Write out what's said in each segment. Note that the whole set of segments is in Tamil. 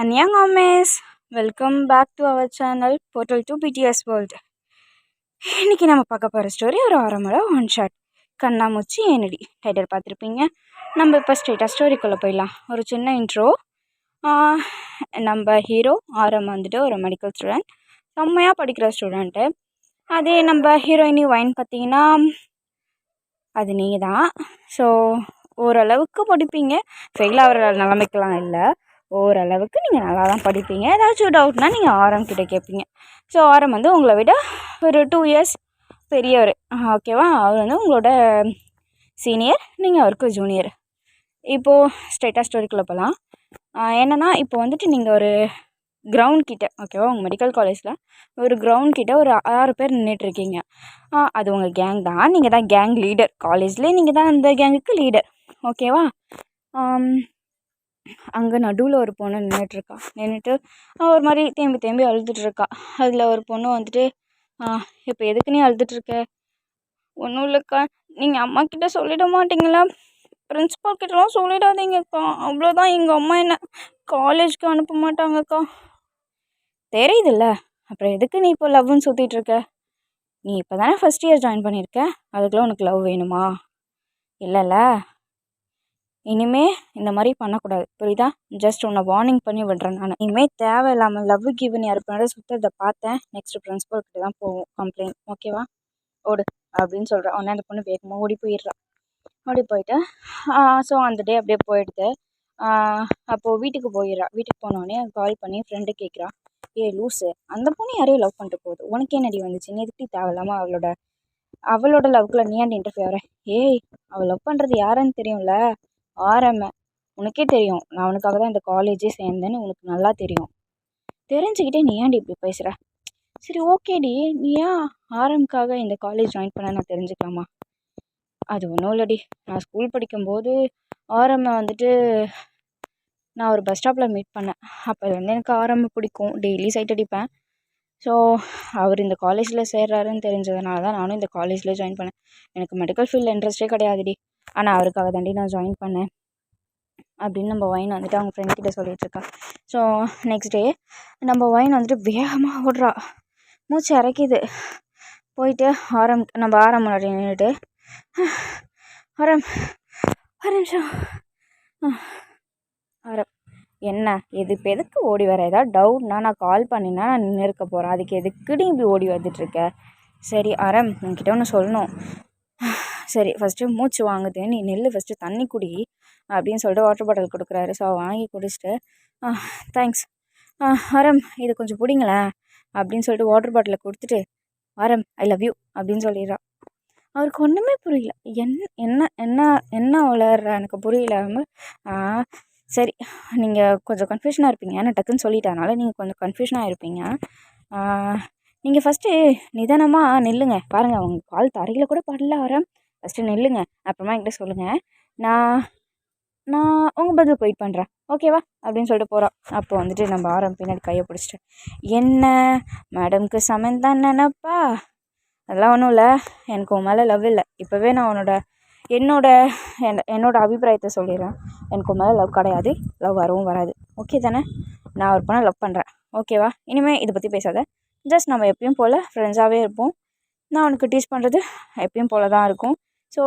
Annyeong Miss, welcome back to our channel Portal to BTS World. இன்றைக்கி நம்ம பார்க்க போகிற ஸ்டோரி ஒரு ஆரம்பம் ஒன் ஷாட் கண்ணாமூச்சி ஏனடி டைட்டில் பார்த்துருப்பீங்க. நம்ம இப்போ ஸ்ட்ரெயிட்டாக ஸ்டோரிக்குள்ளே போயிடலாம். ஒரு சின்ன இன்ட்ரோ. நம்ம ஹீரோ ஆரம் வந்துட்டு ஒரு மெடிக்கல் ஸ்டூடெண்ட், செம்மையாக படிக்கிற ஸ்டூடெண்ட்டு. அதே நம்ம ஹீரோயினி வைன் பார்த்திங்கன்னா அது நீங்கள் தான். ஸோ ஓரளவுக்கு படிப்பீங்க, ஃபெயில் ஆகிற நிலைமைக்கெலாம் இல்லை, ஓரளவுக்கு நீங்கள் நல்லா தான் படிப்பீங்க. ஏதாச்சும் டவுட்னால் நீங்கள் ஆரம் கிட்டே கேட்பீங்க. ஸோ ஆரம் வந்து உங்களை விட ஒரு 2 இயர்ஸ் பெரியவர், ஓகேவா? அவர் வந்து உங்களோட சீனியர், நீங்கள் அவருக்கு ஜூனியர். இப்போது ஸ்ட்ரெயிட்டாக ஸ்டோரிக்குள்ளே போகலாம். என்னென்னா இப்போ வந்துட்டு நீங்கள் ஒரு கிரவுண்ட் கிட்டே, ஓகேவா, உங்கள் மெடிக்கல் காலேஜில் ஒரு கிரவுண்ட் கிட்டே ஒரு 6 பேர் நின்றுட்டுருக்கீங்க. அது உங்கள் கேங் தான், நீங்கள் தான் கேங் லீடர், காலேஜ்லேயே நீங்கள் தான் அந்த கேங்குக்கு லீடர், ஓகேவா? அங்கே நடுவில் ஒரு பொண்ணு நின்றுட்டு ஒரு மாதிரி தேம்பி அழுதுட்டுருக்கா. அதில் ஒரு பொண்ணு வந்துட்டு, இப்போ எதுக்கு நீ அழுதுட்டுருக்க? ஒன்றும் இல்லைக்கா, நீங்கள் அம்மா கிட்டே சொல்லிட மாட்டிங்களா? பிரின்ஸிபால் கிட்டலாம் சொல்லிடாதீங்கக்கா, அவ்வளோதான், எங்கள் அம்மா என்ன காலேஜுக்கு அனுப்ப மாட்டாங்கக்கா. தெரியுதுல்ல, அப்புறம் எதுக்கு நீ இப்போ லவ்னு சுற்றிட்டுருக்க? நீ இப்போ தானே ஃபஸ்ட் இயர் ஜாயின் பண்ணியிருக்க, அதுக்குள்ளே உனக்கு லவ் வேணுமா? இல்லைல்ல, இனிமே இந்த மாதிரி பண்ணக்கூடாது, புரியுதா? ஜஸ்ட் உன்னை வார்னிங் பண்ணி விடுறேன் நான். இனிமேல் தேவையில்லாமல் லவ் கிவன் யார் பின்னாடி சுற்றுறதை பார்த்தேன், நெக்ஸ்ட்டு பிரின்ஸிபல் கிட்ட தான் போவோம் கம்ப்ளைண்ட், ஓகேவா? ஓடு அப்படின்னு சொல்கிறேன். உடனே அந்த பொண்ணு வேகமாக ஓடி போயிட்டு ஸோ அந்த டே அப்படியே போயிடுது. அப்போது வீட்டுக்கு போனோடனே கால் பண்ணி ஃப்ரெண்டு கேட்குறா, லூஸு, அந்த பொண்ணு யாரையும் லவ் பண்ணிட்டு போகுது, உனக்கு என்னடி வந்துச்சு, நீ எதுக்கு தேவையில்லாமல் அவளோட லவ்க்குள்ள நீ ஏன் இன்டர்ஃபியர்? அவள் லவ் பண்ணுறது யாருன்னு தெரியும்ல, ஆரம்ப, உனக்கே தெரியும், நான் அவனுக்காக தான் இந்த காலேஜே சேர்ந்தேன்னு உனக்கு நல்லா தெரியும். தெரிஞ்சுக்கிட்டே நீ ஏன்டி இப்படி பேசுகிற? சரி ஓகேடி, நீ ஏன் ஆரம்புக்காக இந்த காலேஜ் ஜாயின் பண்ண நான் தெரிஞ்சுக்கலாமா? அது ஒன்றும் இல்லடி, நான் ஸ்கூல் படிக்கும்போது ஆரம்ப வந்துட்டு நான் ஒரு பஸ் ஸ்டாப்பில் மீட் பண்ணேன். அப்போ வந்து எனக்கு ஆரம்ப பிடிக்கும், டெய்லி சைட் அடிப்பேன். ஸோ அவர் இந்த காலேஜில் சேர்றாருன்னு தெரிஞ்சதுனால தான் நானும் இந்த காலேஜில் ஜாயின் பண்ணேன். எனக்கு மெடிக்கல் ஃபீல்டில் இன்ட்ரெஸ்ட்டே கிடையாதுடி, ஆனால் அவருக்காக தாண்டி நான் ஜாயின் பண்ணேன் அப்படின்னு நம்ம வைன் வந்துட்டு அவங்க ஃப்ரெண்ட்கிட்ட சொல்லிகிட்ருக்கா. ஸோ நெக்ஸ்ட் டே நம்ம வைன் வந்துட்டு வேகமாக ஓடுறா, மூச்சு இறக்கிது. போயிட்டு நம்ம ஆரம் முன்னாடி நின்றுட்டு, ஆரம் ஒரு நிமிஷம், ஆரம் என்ன இது, இப்போ எதுக்கு ஓடி வர? ஏதாவது டவுட்னா நான் கால் பண்ணினா நான் நின்று இருக்க போகிறேன், அதுக்கு எதுக்குடி இப்படி ஓடி வந்துட்டுருக்க? சரி ஆரம், என்கிட்ட ஒன்று சொல்லணும். சரி ஃபஸ்ட்டு மூச்சு வாங்குது, நீ நெல் ஃபஸ்ட்டு தண்ணி குடி அப்படின்னு சொல்லிட்டு வாட்டர் பாட்டில் கொடுக்குறாரு. ஸோ வாங்கி குடிச்சிட்டு, தேங்க்ஸ் ஆரம், இது கொஞ்சம் பிடிங்களேன் அப்படின்னு சொல்லிட்டு வாட்டர் பாட்டிலை கொடுத்துட்டு, ஆரம் ஐ லவ் யூ அப்படின்னு சொல்லிடுறா. அவருக்கு ஒன்றுமே புரியல, என்ன வளர்ற, எனக்கு புரியல. சரி நீங்கள் கொஞ்சம் கன்ஃபியூஷனாக இருப்பீங்க, நான் டக்குன்னு சொல்லிட்டனால நீங்கள் கொஞ்சம் கன்ஃபியூஷனாக இருப்பீங்க. நீங்கள் ஃபஸ்ட்டு நிதானமாக நில்லுங்க, பாருங்கள் அவங்க கால் தரையில் கூட படல. ஆரம் ஃபஸ்ட்டு நில்லுங்க, அப்புறமா என்கிட்ட சொல்லுங்கள், நான் உங்கள் பதில் வெயிட் பண்ணுறேன், ஓகேவா அப்படின்னு சொல்லிட்டு போகிறோம். அப்போ வந்துட்டு நம்ம ஆரம் பின்னாடி கையை பிடிச்சிட்டு, என்ன மேடம்க்கு சமன் தான் நினப்பா? அதெல்லாம் ஒன்றும் இல்லை, எனக்கு உன் மேலே லவ் இல்லை. இப்போவே நான் என்னோட அபிப்பிராயத்தை சொல்லிடுறேன், எனக்கு உன் மேலே லவ் கிடையாது, லவ் வரவும் வராது, ஓகே தானே? நான் ஒரு பொண்ணை லவ் பண்ணுறேன், ஓகேவா? இனிமேல் இதை பற்றி பேசாத, ஜஸ்ட் நம்ம எப்பயும் போல் ஃப்ரெண்ட்ஸாகவே இருப்போம். நான் உனக்கு டீச் பண்ணுறது எப்பயும் போல் தான் இருக்கும். ஸோ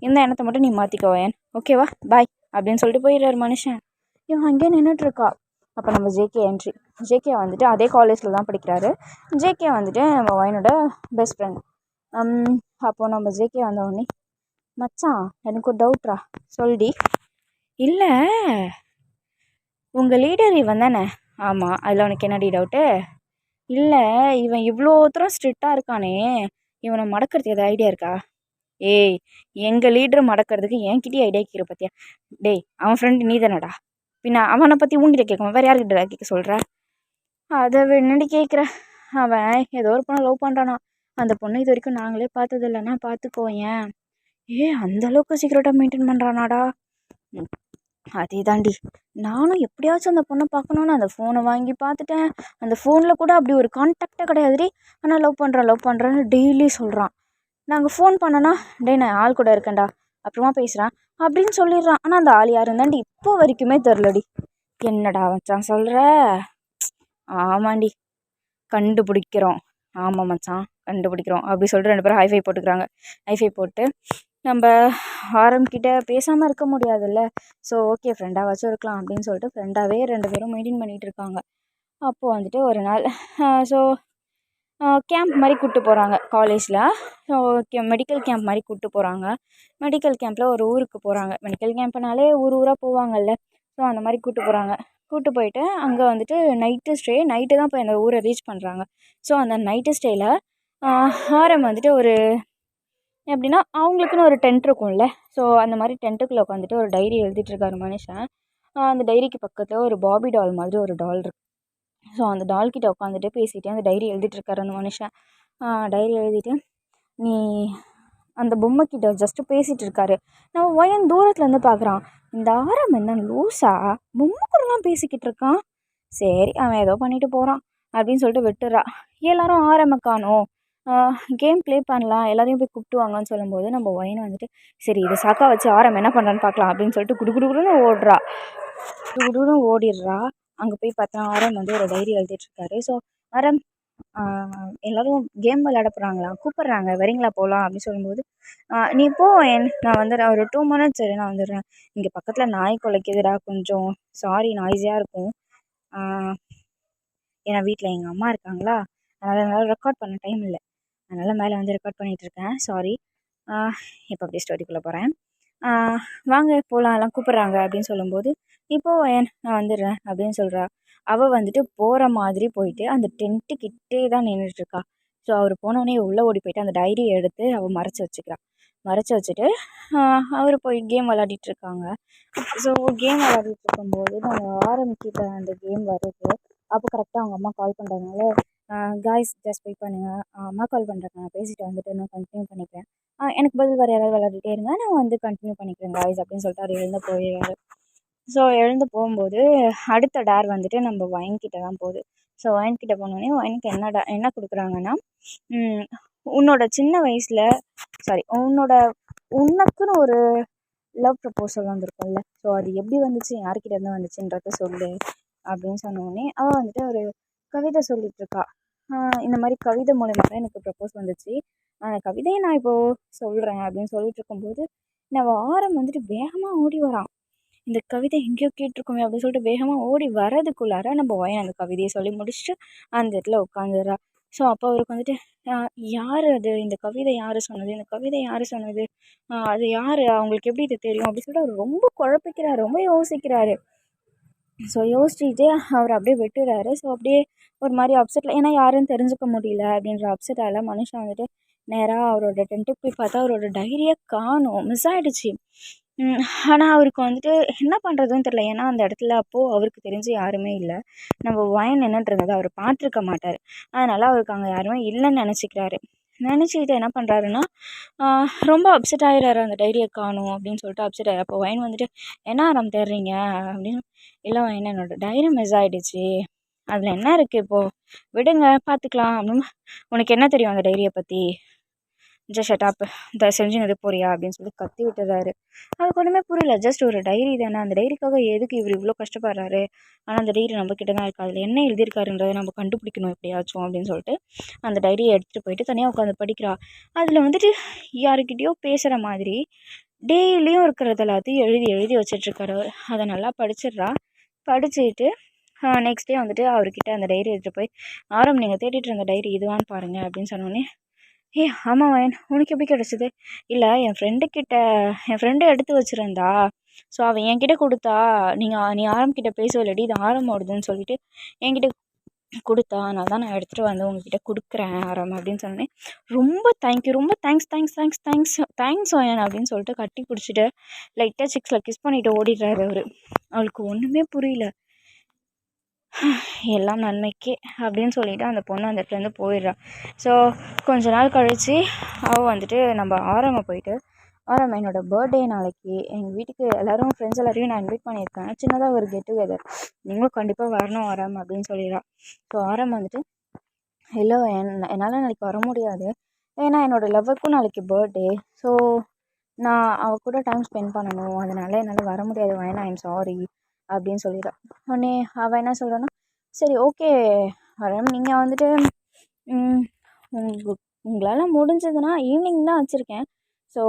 இந்த எண்ணத்தை மட்டும் நீ மாற்றிக்கோயேன், ஓகேவா? பாய் அப்படின்னு சொல்லிட்டு போயிடுறாரு மனுஷன். இவன் அங்கேயே நின்றுட்டுருக்கா. அப்போ நம்ம ஜேகே என்ட்ரி. ஜேகே வந்துட்டு அதே காலேஜில் தான் படிக்கிறாரு. ஜேகே வந்துட்டு நம்ம வைனோட பெஸ்ட் ஃப்ரெண்ட். அப்போது நம்ம ஜேகே வந்தவொடனே, மச்சான் எனக்கு ஒரு டவுட்ரா, சொல்டி. இல்லை உங்கள் லீடர் இவன் தானே? ஆமாம், அதில் உனக்கு என்னடி டவுட்டு? இல்லை இவன் இவ்வளோ தூரம் ஸ்ட்ரிக்டாக இருக்கானே, இவனை மடக்கிறதுக்கு எதாவது ஐடியா இருக்கா? எங்கள் லீடரை மடக்கிறதுக்கு என்கிட்டயே ஐடியா கேட்குற பார்த்தியா? அவன் ஃப்ரெண்டு நீ தானடா, பின்ன அவனை பற்றி உங்ககிட்ட கேட்காம வேறு யார்கிட்ட கேட்க சொல்கிற? அதை என்னடி கேட்குற, அவன் ஏதோ ஒரு பொண்ணை லவ் பண்ணுறானா, அந்த பொண்ணை இது வரைக்கும் நாங்களே பார்த்தது இல்லைன்னா பார்த்துக்கோயேன். அந்தளவுக்கு சீக்கிரட்டாக மெயின்டைன் பண்ணுறானாடா. அதே தாண்டி, நானும் எப்படியாச்சும் அந்த பொண்ணை பார்க்கணுன்னு அந்த ஃபோனை வாங்கி பார்த்துட்டேன். அந்த ஃபோனில் கூட அப்படி ஒரு கான்டாக்டே கிடையாதுடி, ஆனால் லவ் பண்ணுறேன்னு டெய்லி சொல்கிறான். நாங்கள் ஃபோன் பண்ணனா, நான் ஆள் கூட இருக்கேன்டா, அப்புறமா பேசுகிறேன் அப்படின்னு சொல்லிடுறான். ஆனால் அந்த ஆள் யாருந்தாண்டி இப்போ வரைக்குமே தெரிலடி. என்னடா மச்சான் சொல்கிற? ஆமாண்டி, கண்டுபிடிக்கிறோம். ஆமாம் மச்சான், கண்டுபிடிக்கிறோம் அப்படி சொல்லிட்டு 2 பேரும் ஹைஃபை போட்டுக்கிறாங்க. ஹைஃபை போட்டு நம்ம ஆரம்பிக்கிட்ட பேசாமல் இருக்க முடியாதுல்ல. ஸோ ஓகே, ஃப்ரெண்டாக இருக்கலாம் அப்படின்னு சொல்லிட்டு ஃப்ரெண்டாகவே 2 பேரும் மெயின்டைன் பண்ணிகிட்டு இருக்காங்க. அப்போது வந்துட்டு ஒரு நாள் ஸோ கேம்ப் மாதிரி கூப்பிட்டு போகிறாங்க காலேஜில். ஸோ மெடிக்கல் கேம்ப் மாதிரி கூப்பிட்டு போகிறாங்க. மெடிக்கல் கேம்பில் ஒரு ஊருக்கு போகிறாங்க. மெடிக்கல் கேம்ப்னாலே ஊராக போவாங்கல்ல. ஸோ அந்த மாதிரி கூப்பிட்டு போகிறாங்க. கூப்பிட்டு போயிட்டு அங்கே வந்துட்டு நைட்டு தான் போய் அந்த ஊரை ரீச் பண்ணுறாங்க. ஸோ அந்த நைட்டு ஸ்டேயில் ஆரம் வந்துட்டு ஒரு எப்படின்னா அவங்களுக்குன்னு ஒரு டென்ட் இருக்கும்ல. ஸோ அந்த மாதிரி டென்ட்டுக்குள்ளே உட்காந்துட்டு ஒரு டைரி எழுதிட்டுருக்காரு மனுஷன். அந்த டைரிக்கு பக்கத்தில் ஒரு பாபி டால் மாதிரி ஒரு டால் இருக்குது. ஸோ அந்த டால்கிட்ட உட்காந்துட்டு பேசிகிட்டே அந்த டைரி எழுதிட்டுருக்காரு அந்த மனுஷன். டைரி எழுதிட்டு நீ அந்த பொம்மைக்கிட்ட ஜஸ்ட்டு பேசிகிட்டு இருக்காரு. நம்ம வயன் தூரத்துலேருந்து பார்க்குறான். இந்த ஆரம் என்ன லூஸா, பொம்மை கூடலாம் பேசிக்கிட்டு இருக்கான். சரி, அவன் ஏதோ பண்ணிட்டு போகிறான் அப்படின்னு சொல்லிட்டு விட்டுறா. எல்லோரும் ஆரம்ப காணோம், கேம் ப்ளே பண்ணலாம், எல்லோரையும் போய் கூப்பிட்டு வாங்கன்னு சொல்லும்போது நம்ம ஒயின் வந்துட்டு சரி இதை சாக்கா வச்சு ஆரம் என்ன பண்ணுறான்னு பார்க்கலாம் அப்படின்னு சொல்லிட்டு குடுகுடுன்னு ஓடுறா. குடுகுடுன்னு ஓடிடுறா. அங்கே போய் பார்த்தா ஆரம் வந்து ஒரு டைரி எழுதிட்டுருக்காரு. ஸோ ஆரம் எல்லோரும் கேம் விளையாட போகிறாங்களா, கூப்பிட்றாங்க, வரீங்களா போகலாம் அப்படின்னு சொல்லும்போது நீ போ, நான் வந்துடுறேன், ஒரு 2 மினிட்ஸ் சரி நான் வந்துடுறேன், இங்கே பக்கத்தில் நாய் குலைக்குதுடா, கொஞ்சம் சாரி நாய்ஸியாக இருக்கும், ஏன்னா வீட்டில் எங்கள் அம்மா இருக்காங்களா, அதனால் ரெக்கார்ட் பண்ண டைம் இல்லை, அதனால் மேலே வந்து ரெக்கார்ட் பண்ணிகிட்ருக்கேன், சாரி. இப்போ அப்படியே ஸ்டோரிக்குள்ளே போகிறேன். வாங்க போகலாம், எல்லாம் கூப்பிட்றாங்க அப்படின்னு சொல்லும்போது இப்போது நான் வந்துடுறேன் அப்படின்னு சொல்கிறா. அவள் வந்துட்டு போகிற மாதிரி போயிட்டு அந்த டென்ட்டுக்கிட்டே தான் நின்றுட்டுருக்கா. ஸோ அவர் போனோடனே உள்ளே ஓடி போயிட்டு அந்த டைரியை எடுத்து அவள் மறைச்சி வச்சுக்கிறா. மறைச்சி வச்சுட்டு அவர் போய் கேம் விளையாடிட்டுருக்காங்க. ஸோ கேம் விளையாடிட்டு இருக்கும்போது நம்ம ஆரம்பிக்கிட்ட அந்த கேம் வருது. அப்போ கரெக்டாக அவங்க அம்மா கால் பண்ணுறதுனால காய்ஸ் ஜஸ்ட் வெயிட் பண்ணுங்கள், அம்மா கால் பண்ணுறாங்க, நான் பேசிட்டு வந்துட்டு நான் கண்டினியூ பண்ணிக்கிறேன், எனக்கு பதில் வேறு யாராவது விளையாடிட்டே இருங்க, நான் வந்து கண்டினியூ பண்ணிக்கிறேன் காய்ஸ் அப்படின்னு சொல்லிட்டு அவர் எழுந்து போயிடுறாரு. ஸோ எழுந்து போகும்போது அடுத்த டேர் வந்துட்டு நம்ம ஒயின்கிட்ட தான் போகுது. ஸோ ஒயின்கிட்ட போனோடனே ஒயினுக்கு என்ன கொடுக்குறாங்கன்னா, உன்னோட சின்ன வயசில் உனக்குன்னு ஒரு லவ் ப்ரப்போசல் வந்திருக்கும்ல, ஸோ அது எப்படி வந்துச்சு, யார்கிட்ட இருந்து வந்துச்சுன்றத சொல்லு அப்படின்னு சொன்னோடனே அவள் வந்துட்டு ஒரு கவிதை சொல்லிகிட்ருக்கா. இந்த மாதிரி கவிதை மூலமாக தான் எனக்கு ப்ரப்போஸ் வந்துச்சு, அந்த கவிதையை நான் இப்போது சொல்கிறேன் அப்படின்னு சொல்லிட்டு இருக்கும்போது நம்ம ஆரம் வந்துட்டு வேகமாக ஓடி வரான். இந்த கவிதை எங்கேயோ கேட்டிருக்கோமே அப்படின்னு சொல்லிட்டு வேகமாக ஓடி வரதுக்குள்ளார நம்ம ஒயன் அந்த கவிதையை சொல்லி முடிச்சுட்டு அந்த இடத்துல உட்காந்துடுறா. ஸோ அப்போ அவருக்கு வந்துட்டு யார் அது, இந்த கவிதை யார் சொன்னது, இந்த கவிதை யார் சொன்னது, அது யார், அவங்களுக்கு எப்படி இது தெரியும் அப்படின்னு சொல்லிட்டு அவர் ரொம்ப குழப்பிக்கிறாரு, ரொம்ப யோசிக்கிறாரு. ஸோ யோசிச்சுட்டே அவர் அப்படியே விட்டுறாரு. ஸோ அப்படியே ஒரு மாதிரி அப்செட்டில், ஏன்னா யாருன்னு தெரிஞ்சுக்க முடியல அப்படின்ற அப்செட்டால் மனுஷன் வந்துட்டு நேராக அவரோட டென்ட்டுக்கு போய் பார்த்தா அவரோட டைரியை காணோம், மிஸ் ஆகிடுச்சு. ஆனால் அவருக்கு வந்துட்டு என்ன பண்ணுறதுன்னு தெரில, ஏன்னா அந்த இடத்துல அப்போது அவருக்கு தெரிஞ்சு யாருமே இல்லை, நம்ம ஒயின் நின்றுட்டுருந்ததை அவர் பார்த்துருக்க மாட்டார், அதனால் அவருக்கு அங்கே யாருமே இல்லைன்னு நினச்சிக்கிறாரு. நினச்சிக்கிட்டு என்ன பண்ணுறாருன்னா ரொம்ப அப்செட் ஆகிடுறாரு, அந்த டைரியை காணும் அப்படின்னு சொல்லிட்டு அப்செட் ஆகிடும். அப்போ ஒயின் வந்துட்டு என்ன ஆரம் தேடுறீங்க அப்படின்னு, இல்லை ஒயின் என்னோடய டைரி மிஸ் ஆகிடுச்சு, அதில் என்ன இருக்குது இப்போது, விடுங்க பார்த்துக்கலாம் அப்படின்னு, உனக்கு என்ன தெரியும் அந்த டைரியை பற்றி, ஜஸ்ட் ஷட்டாப், செஞ்சுனது போறியா அப்படின்னு சொல்லி கத்தி விட்டுறாரு. அவருக்கு ஒன்றுமே புரியல, ஜஸ்ட் ஒரு டைரி தானே, அந்த டைரிக்காக எதுக்கு இவர் இவ்வளோ கஷ்டப்படுறாரு, ஆனால் அந்த டைரி நம்மக்கிட்ட தான் இருக்குது, அதில் என்ன எழுதியிருக்காருன்றதை நம்ம கண்டுபிடிக்கணும் எப்படியாச்சும் அப்படின்னு சொல்லிட்டு அந்த டைரியை எடுத்துகிட்டு போயிட்டு தனியாக உட்காந்து படிக்கிறா. அதில் வந்துட்டு யாருக்கிட்டேயோ பேசுகிற மாதிரி டெய்லியும் இருக்கிறது எல்லாத்தையும் எழுதி எழுதி வச்சிட்ருக்காரு. அதை நல்லா படிச்சிடுறா. படிச்சுட்டு நெக்ஸ்ட் டே வந்துட்டு அவர்கிட்ட அந்த டைரி எடுத்துகிட்டு போய் ஆரம் நீங்கள் தேடிட்டு இருந்த டைரி இதுவான்னு பாருங்கள் அப்படின்னு சொன்னோடனே, ஆமாம் வயன், உனக்கு எப்படி கிடச்சிது, இல்லை என் ஃப்ரெண்டு எடுத்து வச்சுருந்தா, ஸோ அவள் என்கிட்ட கொடுத்தா, நீ ஆரம்கிட்ட பேசவில்லடி, இது ஆரம்போடுதுன்னு சொல்லிட்டு என்கிட்ட கொடுத்தா, அதனால தான் நான் எடுத்துகிட்டு வந்து உங்ககிட்ட கொடுக்குறேன் ஆரம் அப்படின்னு சொன்னேன். ரொம்ப தேங்க்யூ, ரொம்ப தேங்க்ஸ் வயன் அப்படின்னு சொல்லிட்டு கட்டி பிடிச்சிட்டு லைட்டாக சிக்ஸில் கிஸ் பண்ணிவிட்டு ஓடிடுறாரு அவர். அவளுக்கு ஒன்றுமே புரியல. எல்லாம் நன்மைக்கே அப்படின்னு சொல்லிவிட்டு அந்த பொண்ணு அந்த இடத்துலேருந்து போயிடுறா. ஸோ கொஞ்ச நாள் கழித்து அவள் வந்துட்டு நம்ம ஆரம்ப போயிட்டு, ஆரம் என்னோடய பர்த்டே நாளைக்கு, எங்கள் வீட்டுக்கு எல்லோரும் ஃப்ரெண்ட்ஸ் எல்லாரையும் நான் இன்வைட் பண்ணியிருக்கேன், சின்னதாக ஒரு கெட் டுகெதர், நீங்களும் கண்டிப்பாக வரணும் ஆரம் அப்படின்னு சொல்லிடுறா. ஸோ ஆரம் வந்துட்டு இல்லை என்னால் நாளைக்கு வர முடியாது, ஏன்னா என்னோடய லவ்வருக்கும் நாளைக்கு பர்த்டே, ஸோ நான் அவள் கூட டைம் ஸ்பெண்ட் பண்ணணும், அதனால் என்னால் வர முடியாது வேணா, ஐம் சாரி அப்படின்னு சொல்லிடுறா. உடனே அவள் என்ன சொல்கிறான்னா, சரி ஓகே வரேன், நீங்கள் வந்துட்டு உங்களால் முடிஞ்சதுன்னா ஈவினிங் தான் வச்சுருக்கேன். ஸோ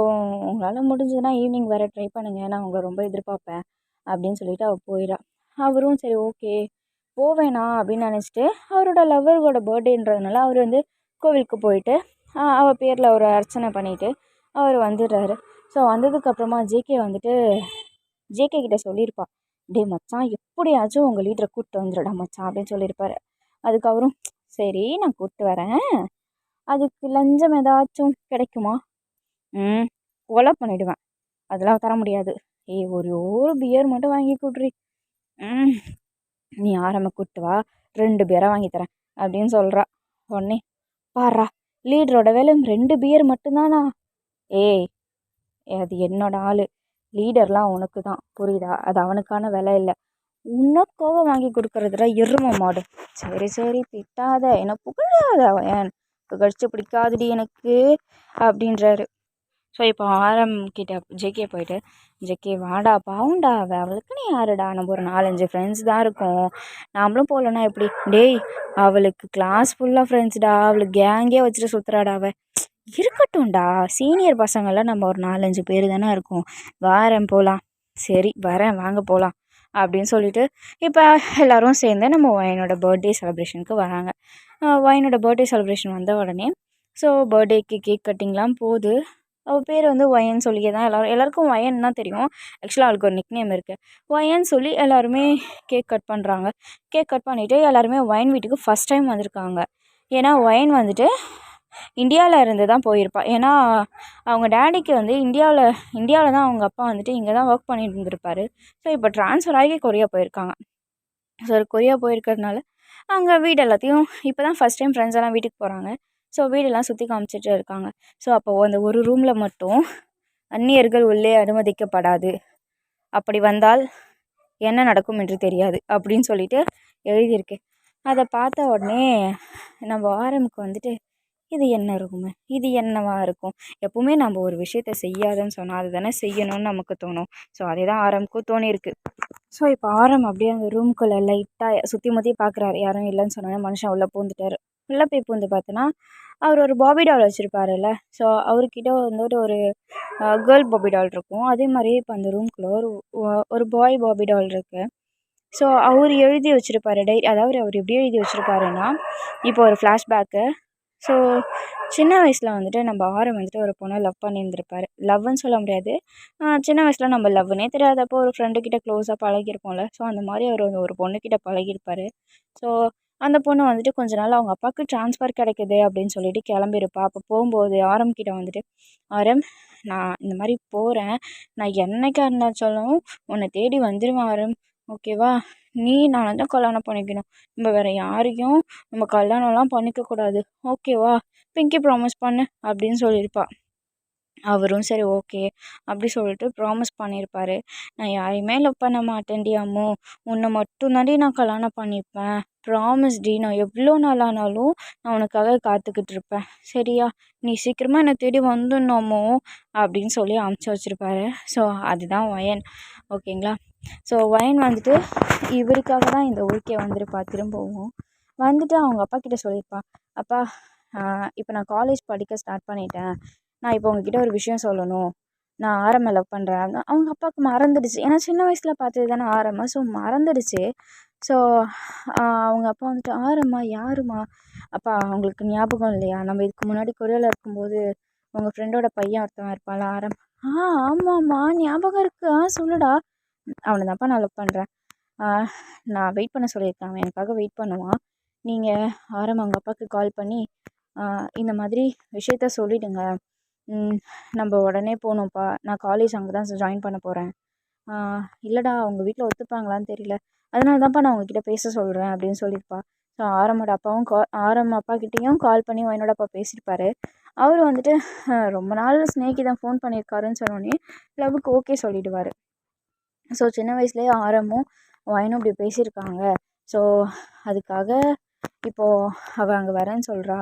உங்களால் முடிஞ்சதுன்னா ஈவினிங் வர ட்ரை பண்ணுங்கள், நான் உங்களை ரொம்ப எதிர்பார்ப்பேன் அப்படின்னு சொல்லிட்டு அவள் போயிடா. அவரும் சரி ஓகே போவேணா அப்படின்னு நினச்சிட்டு அவரோட லவ்வரோட பர்த்டேன்றதுனால அவர் வந்து கோவிலுக்கு போயிட்டு அவள் பேரில் ஒரு அர்ச்சனை பண்ணிவிட்டு அவர் வந்துடுறாரு. ஸோ வந்ததுக்கப்புறமா ஜேகே வந்துட்டு ஜேகே கிட்டே சொல்லியிருப்பா, டே மச்சான் எப்படியாச்சும் உங்கள் லீடரை கூப்பிட்டு வந்துடுடா மச்சான் அப்படின்னு சொல்லியிருப்பாரு. அதுக்கு அவரும் சரி நான் கூப்பிட்டு வரேன், அதுக்கு லஞ்சம் ஏதாச்சும் கிடைக்குமா? கொலை பண்ணிவிடுவேன், அதெல்லாம் தர முடியாது. ஏய் ஒரு பியர் மட்டும் வாங்கி கூட்ரி, நீ ஆரம்ப கூப்பிட்டு வா 2 பியராக வாங்கி தரேன் அப்படின்னு சொல்கிறா. உடனே பாரா லீடரோட வேலை 2 பியர் மட்டும்தானா? ஏய் அது என்னோட ஆள், லீடர்லாம் உனக்கு தான் புரியுதா, அது அவனுக்கான விலை இல்லை, உனக்காக வாங்கி கொடுக்குறதுல எருமை மாடு. சரி சரி திட்டாத, என்னை புகழாத, அவன் புகழ்ச்சி பிடிக்காதடி எனக்கு அப்படின்றாரு. ஸோ இப்போ கிட்ட ஜேகே போயிட்டு, ஜேகே வாடா பாவுண்டா அவளுக்கு நீ யாருடா, நம்ம ஒரு 4-5 ஃப்ரெண்ட்ஸ் தான் இருக்கோம், நாமளும் போகலன்னா எப்படி? டேய் அவளுக்கு கிளாஸ் ஃபுல்லாக ஃப்ரெண்ட்ஸ்டா, அவளுக்கு கேங்கே வச்சுட்டு சுற்றுறாடா அவள், இருக்கட்டும்டா சீனியர் பசங்களாம் நம்ம ஒரு 4-5 பேர் தானே இருக்கோம், வரேன் போகலாம். சரி வரேன் வாங்க போகலாம் அப்படின்னு சொல்லிட்டு இப்போ எல்லோரும் சேர்ந்து நம்ம ஒயனோட பர்த்டே செலிப்ரேஷனுக்கு வராங்க. ஒயனோட பர்த்டே செலிப்ரேஷன் வந்த உடனே ஸோ பர்த்டேக்கு கேக் கட்டிங்லாம் போகுது. அவள் பேர் வந்து ஒயன்னு சொல்லியே தான் எல்லாருக்கும் ஒயன் தான் தெரியும். ஆக்சுவலாக அவளுக்கு ஒரு நிக் நேம் இருக்குது, ஒயன்னு சொல்லி எல்லாருமே கேக் கட் பண்ணுறாங்க. கேக் கட் பண்ணிவிட்டு எல்லாருமே ஒயன் வீட்டுக்கு ஃபஸ்ட் டைம் வந்திருக்காங்க. ஏன்னா ஒயன் வந்துட்டு இந்தியாவில் இருந்து தான் போயிருப்பா. ஏன்னா அவங்க டேடிக்கு வந்து இந்தியாவில் தான் அவங்க அப்பா வந்துட்டு இங்கே தான் ஒர்க் பண்ணிட்டு இருந்திருப்பாரு. ஸோ இப்போ ட்ரான்ஸ்ஃபர் ஆகி கொரியா போயிருக்காங்க. ஸோ கொரியா போயிருக்கிறதுனால அங்கே வீடு எல்லாத்தையும் இப்போ தான் ஃபஸ்ட் டைம் ஃப்ரெண்ட்ஸ் எல்லாம் வீட்டுக்கு போகிறாங்க. ஸோ வீடெல்லாம் சுற்றி காமிச்சிட்டு இருக்காங்க. ஸோ அப்போது அந்த ஒரு ரூமில் மட்டும் அந்நியர்கள் உள்ளே அனுமதிக்கப்படாது, அப்படி வந்தால் என்ன நடக்கும் என்று தெரியாது அப்படின்னு சொல்லிட்டு எழுதியிருக்கு. அதை பார்த்த உடனே நம்ம ஆரம்புக்கு வந்துட்டு இது என்ன ரூமு, இது என்னவா இருக்கும், எப்பவுமே நம்ம ஒரு விஷயத்த செய்யாதுன்னு சொன்னால் அது தானே செய்யணும்னு நமக்கு தோணும். ஸோ அதே தான் ஆரம்புக்கும் தோணியிருக்கு. ஸோ இப்போ அப்படியே அந்த ரூம்குள்ளே லைட்டாக சுற்றி முற்றி பார்க்குறாரு, யாரும் இல்லைன்னு சொன்னாலே மனுஷன் உள்ளே பூந்துட்டார். உள்ளே போய் பூந்து பார்த்தோன்னா அவர் ஒரு பாபி டால் வச்சுருப்பாருல்ல, ஸோ அவர்கிட்ட வந்துட்டு ஒரு கேர்ள் பாபி டால் இருக்கும். அதே மாதிரியே இப்போ அந்த ரூம்குள்ளே ஒரு பாய் பாபி டால் இருக்குது. ஸோ அவர் எழுதி வச்சுருப்பாரு அதாவது அவர் எப்படி எழுதி வச்சுருப்பாருன்னா, இப்போ ஒரு ஃப்ளாஷ்பேக்கு. ஸோ சின்ன வயசில் வந்துட்டு நம்ம வந்துட்டு ஒரு பொண்ணை லவ் பண்ணியிருந்திருப்பார். லவ்வுன்னு சொல்ல முடியாது, சின்ன வயசில் நம்ம லவ்வுனே தெரியாதப்போ ஒரு ஃப்ரெண்டுக்கிட்ட க்ளோஸாக பழகிருப்போம்ல. ஸோ அந்த மாதிரி அவர் ஒரு பொண்ணுக்கிட்ட பழகியிருப்பார். ஸோ அந்த பொண்ணு வந்துட்டு கொஞ்ச நாள் அவங்க அப்பாவுக்கு ட்ரான்ஸ்ஃபர் கிடைக்குது அப்படின்னு சொல்லிட்டு கிளம்பியிருப்பா. அப்போ போகும்போது கிட்ட வந்துட்டு, நான் இந்த மாதிரி போகிறேன், நான் என்னைக்கா இருந்தாலும் உன்னை தேடி வந்துடுவேன் ஓகேவா, நான் தான் கல்யாணம் பண்ணிக்கணும், நம்ம வேறு யாரையும் நம்ம கல்யாணம்லாம் பண்ணிக்கக்கூடாது ஓகேவா, பிங்கி ப்ராமிஸ் பண்ணு அப்படின்னு சொல்லியிருப்பா. அவரும் சரி ஓகே அப்படி சொல்லிட்டு ப்ராமிஸ் பண்ணியிருப்பார். நான் யாரையுமே லவ் பண்ண மாட்டேன்டி அம்மு, உன்னை மட்டும் தாண்டி நான் கல்யாணம் பண்ணிப்பேன், ப்ராமிஸ்டி, நான் எவ்வளோ நாள் ஆனாலும் நான் உனக்காக காத்துக்கிட்டு இருப்பேன் சரியா, நீ சீக்கிரமாக என்னை தேடி வந்துடணுமோ அப்படின்னு சொல்லி அமுச்சு வச்சுருப்பாரு. ஸோ அதுதான் ஒயன் ஓகேங்களா. ஸோ ஒயன் வந்துட்டு இவருக்காக தான் இந்த ஊருக்கே வந்திருப்பா. திரும்பவும் வந்துட்டு அவங்க அப்பா கிட்டே சொல்லியிருப்பா, அப்பா இப்போ நான் காலேஜ் படிக்க ஸ்டார்ட் பண்ணிட்டேன், நான் இப்போ உங்ககிட்ட ஒரு விஷயம் சொல்லணும், நான் ஆரம்ப லவ் பண்ணுறேன். அவங்க அப்பாவுக்கு மறந்துடுச்சு, ஏன்னா சின்ன வயசில் பார்த்தது தானே ஆரம்பம், ஸோ மறந்துடுச்சு. ஸோ அவங்க அப்பா வந்துட்டு, ஆரம்மா யாருமா, அப்பா அவங்களுக்கு ஞாபகம் இல்லையா, நம்ம இதுக்கு முன்னாடி கொரியாவில் இருக்கும்போது உங்கள் ஃப்ரெண்டோட பையன் ஒருத்தவன் இருப்பாள் ஆரம், ஆமாம்மா ஞாபகம் இருக்கு, சொல்லுடா, அவனை தான்ப்பா நான் லவ் பண்ணுறேன், நான் வெயிட் பண்ண சொல்லியிருக்கேன், அவன் எனக்காக வெயிட் பண்ணுவான், நீங்கள் அவங்க அப்பாவுக்கு கால் பண்ணி இந்த மாதிரி விஷயத்த சொல்லிவிடுங்க, நம்ம உடனே போகணும்ப்பா, நான் காலேஜ் அங்கே தான் ஜாயின் பண்ண போகிறேன், இல்லைடா அவங்க வீட்டில் ஒத்துப்பாங்களான்னு தெரியல, அதனால தான்ப்பா நான் உங்ககிட்ட பேச சொல்கிறேன் அப்படின்னு சொல்லியிருப்பா. ஸோ ஆரம்மோட அப்பாவும் அப்பா கிட்டேயும் கால் பண்ணி என்னோட அப்பா பேசியிருப்பாரு. அவர் வந்துட்டு ரொம்ப நாள் ஸ்நேகிதன் ஃபோன் பண்ணியிருக்காருன்னு சொன்னோடனே லவ்வுக்கு ஓகே சொல்லிவிடுவார். ஸோ சின்ன வயசுலேயே ஆரமும் வயனும் இப்படி பேசியிருக்காங்க. ஸோ அதுக்காக இப்போது அவள் அங்கே வரேன்னு சொல்கிறா,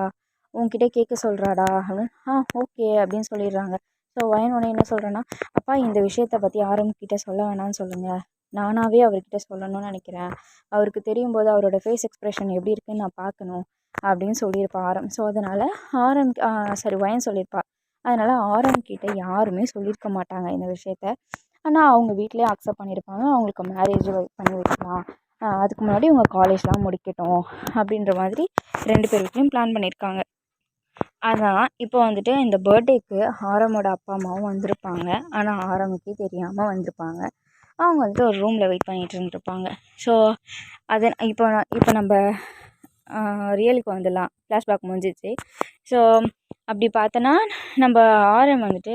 உன்கிட்ட கேட்க சொல்கிறாடா அப்படின்னு, ஓகே அப்படின்னு சொல்லிடுறாங்க. ஸோ வயன் உடனே என்ன சொல்கிறேன்னா, அப்பா இந்த விஷயத்தை பற்றி கிட்டே சொல்ல வேணாம்னு சொல்லுங்கள், நானாகவே அவர்கிட்ட சொல்லணும்னு நினைக்கிறேன். அவருக்கு தெரியும் போது அவரோட ஃபேஸ் எக்ஸ்ப்ரெஷன் எப்படி இருக்குன்னு நான் பார்க்கணும் அப்படின்னு சொல்லியிருப்பா ஆரம். ஸோ அதனால் ஆரம் சாரி வயன் சொல்லியிருப்பா. அதனால் ஆரம் கிட்ட யாருமே சொல்லியிருக்க மாட்டாங்க இந்த விஷயத்த. ஆனால் அவங்க வீட்டிலே அக்செப்ட் பண்ணியிருப்பாங்க. அவங்களுக்கு மேரேஜ் பண்ணி வைக்கலாம், அதுக்கு முன்னாடி உங்கள் காலேஜ்லாம் முடிக்கட்டும் அப்படின்ற மாதிரி 2 பேர் வீட்லேயும் பிளான் பண்ணியிருக்காங்க. அதான் இப்போ வந்துட்டு இந்த பர்த்டேக்கு ஆரமோட அப்பா அம்மாவும் வந்திருப்பாங்க. ஆனால் ஆரமுக்கே தெரியாமல் வந்திருப்பாங்க. அவங்க வந்துட்டு ஒரு ரூமில் வெயிட் பண்ணிகிட்டு இருந்திருப்பாங்க. ஸோ அதை இப்போ நம்ம ரியலுக்கு வந்துடலாம். ஃப்ளாஷ்பேக் முடிஞ்சிச்சு. ஸோ அப்படி பார்த்தோன்னா நம்ம ஆரம் வந்துட்டு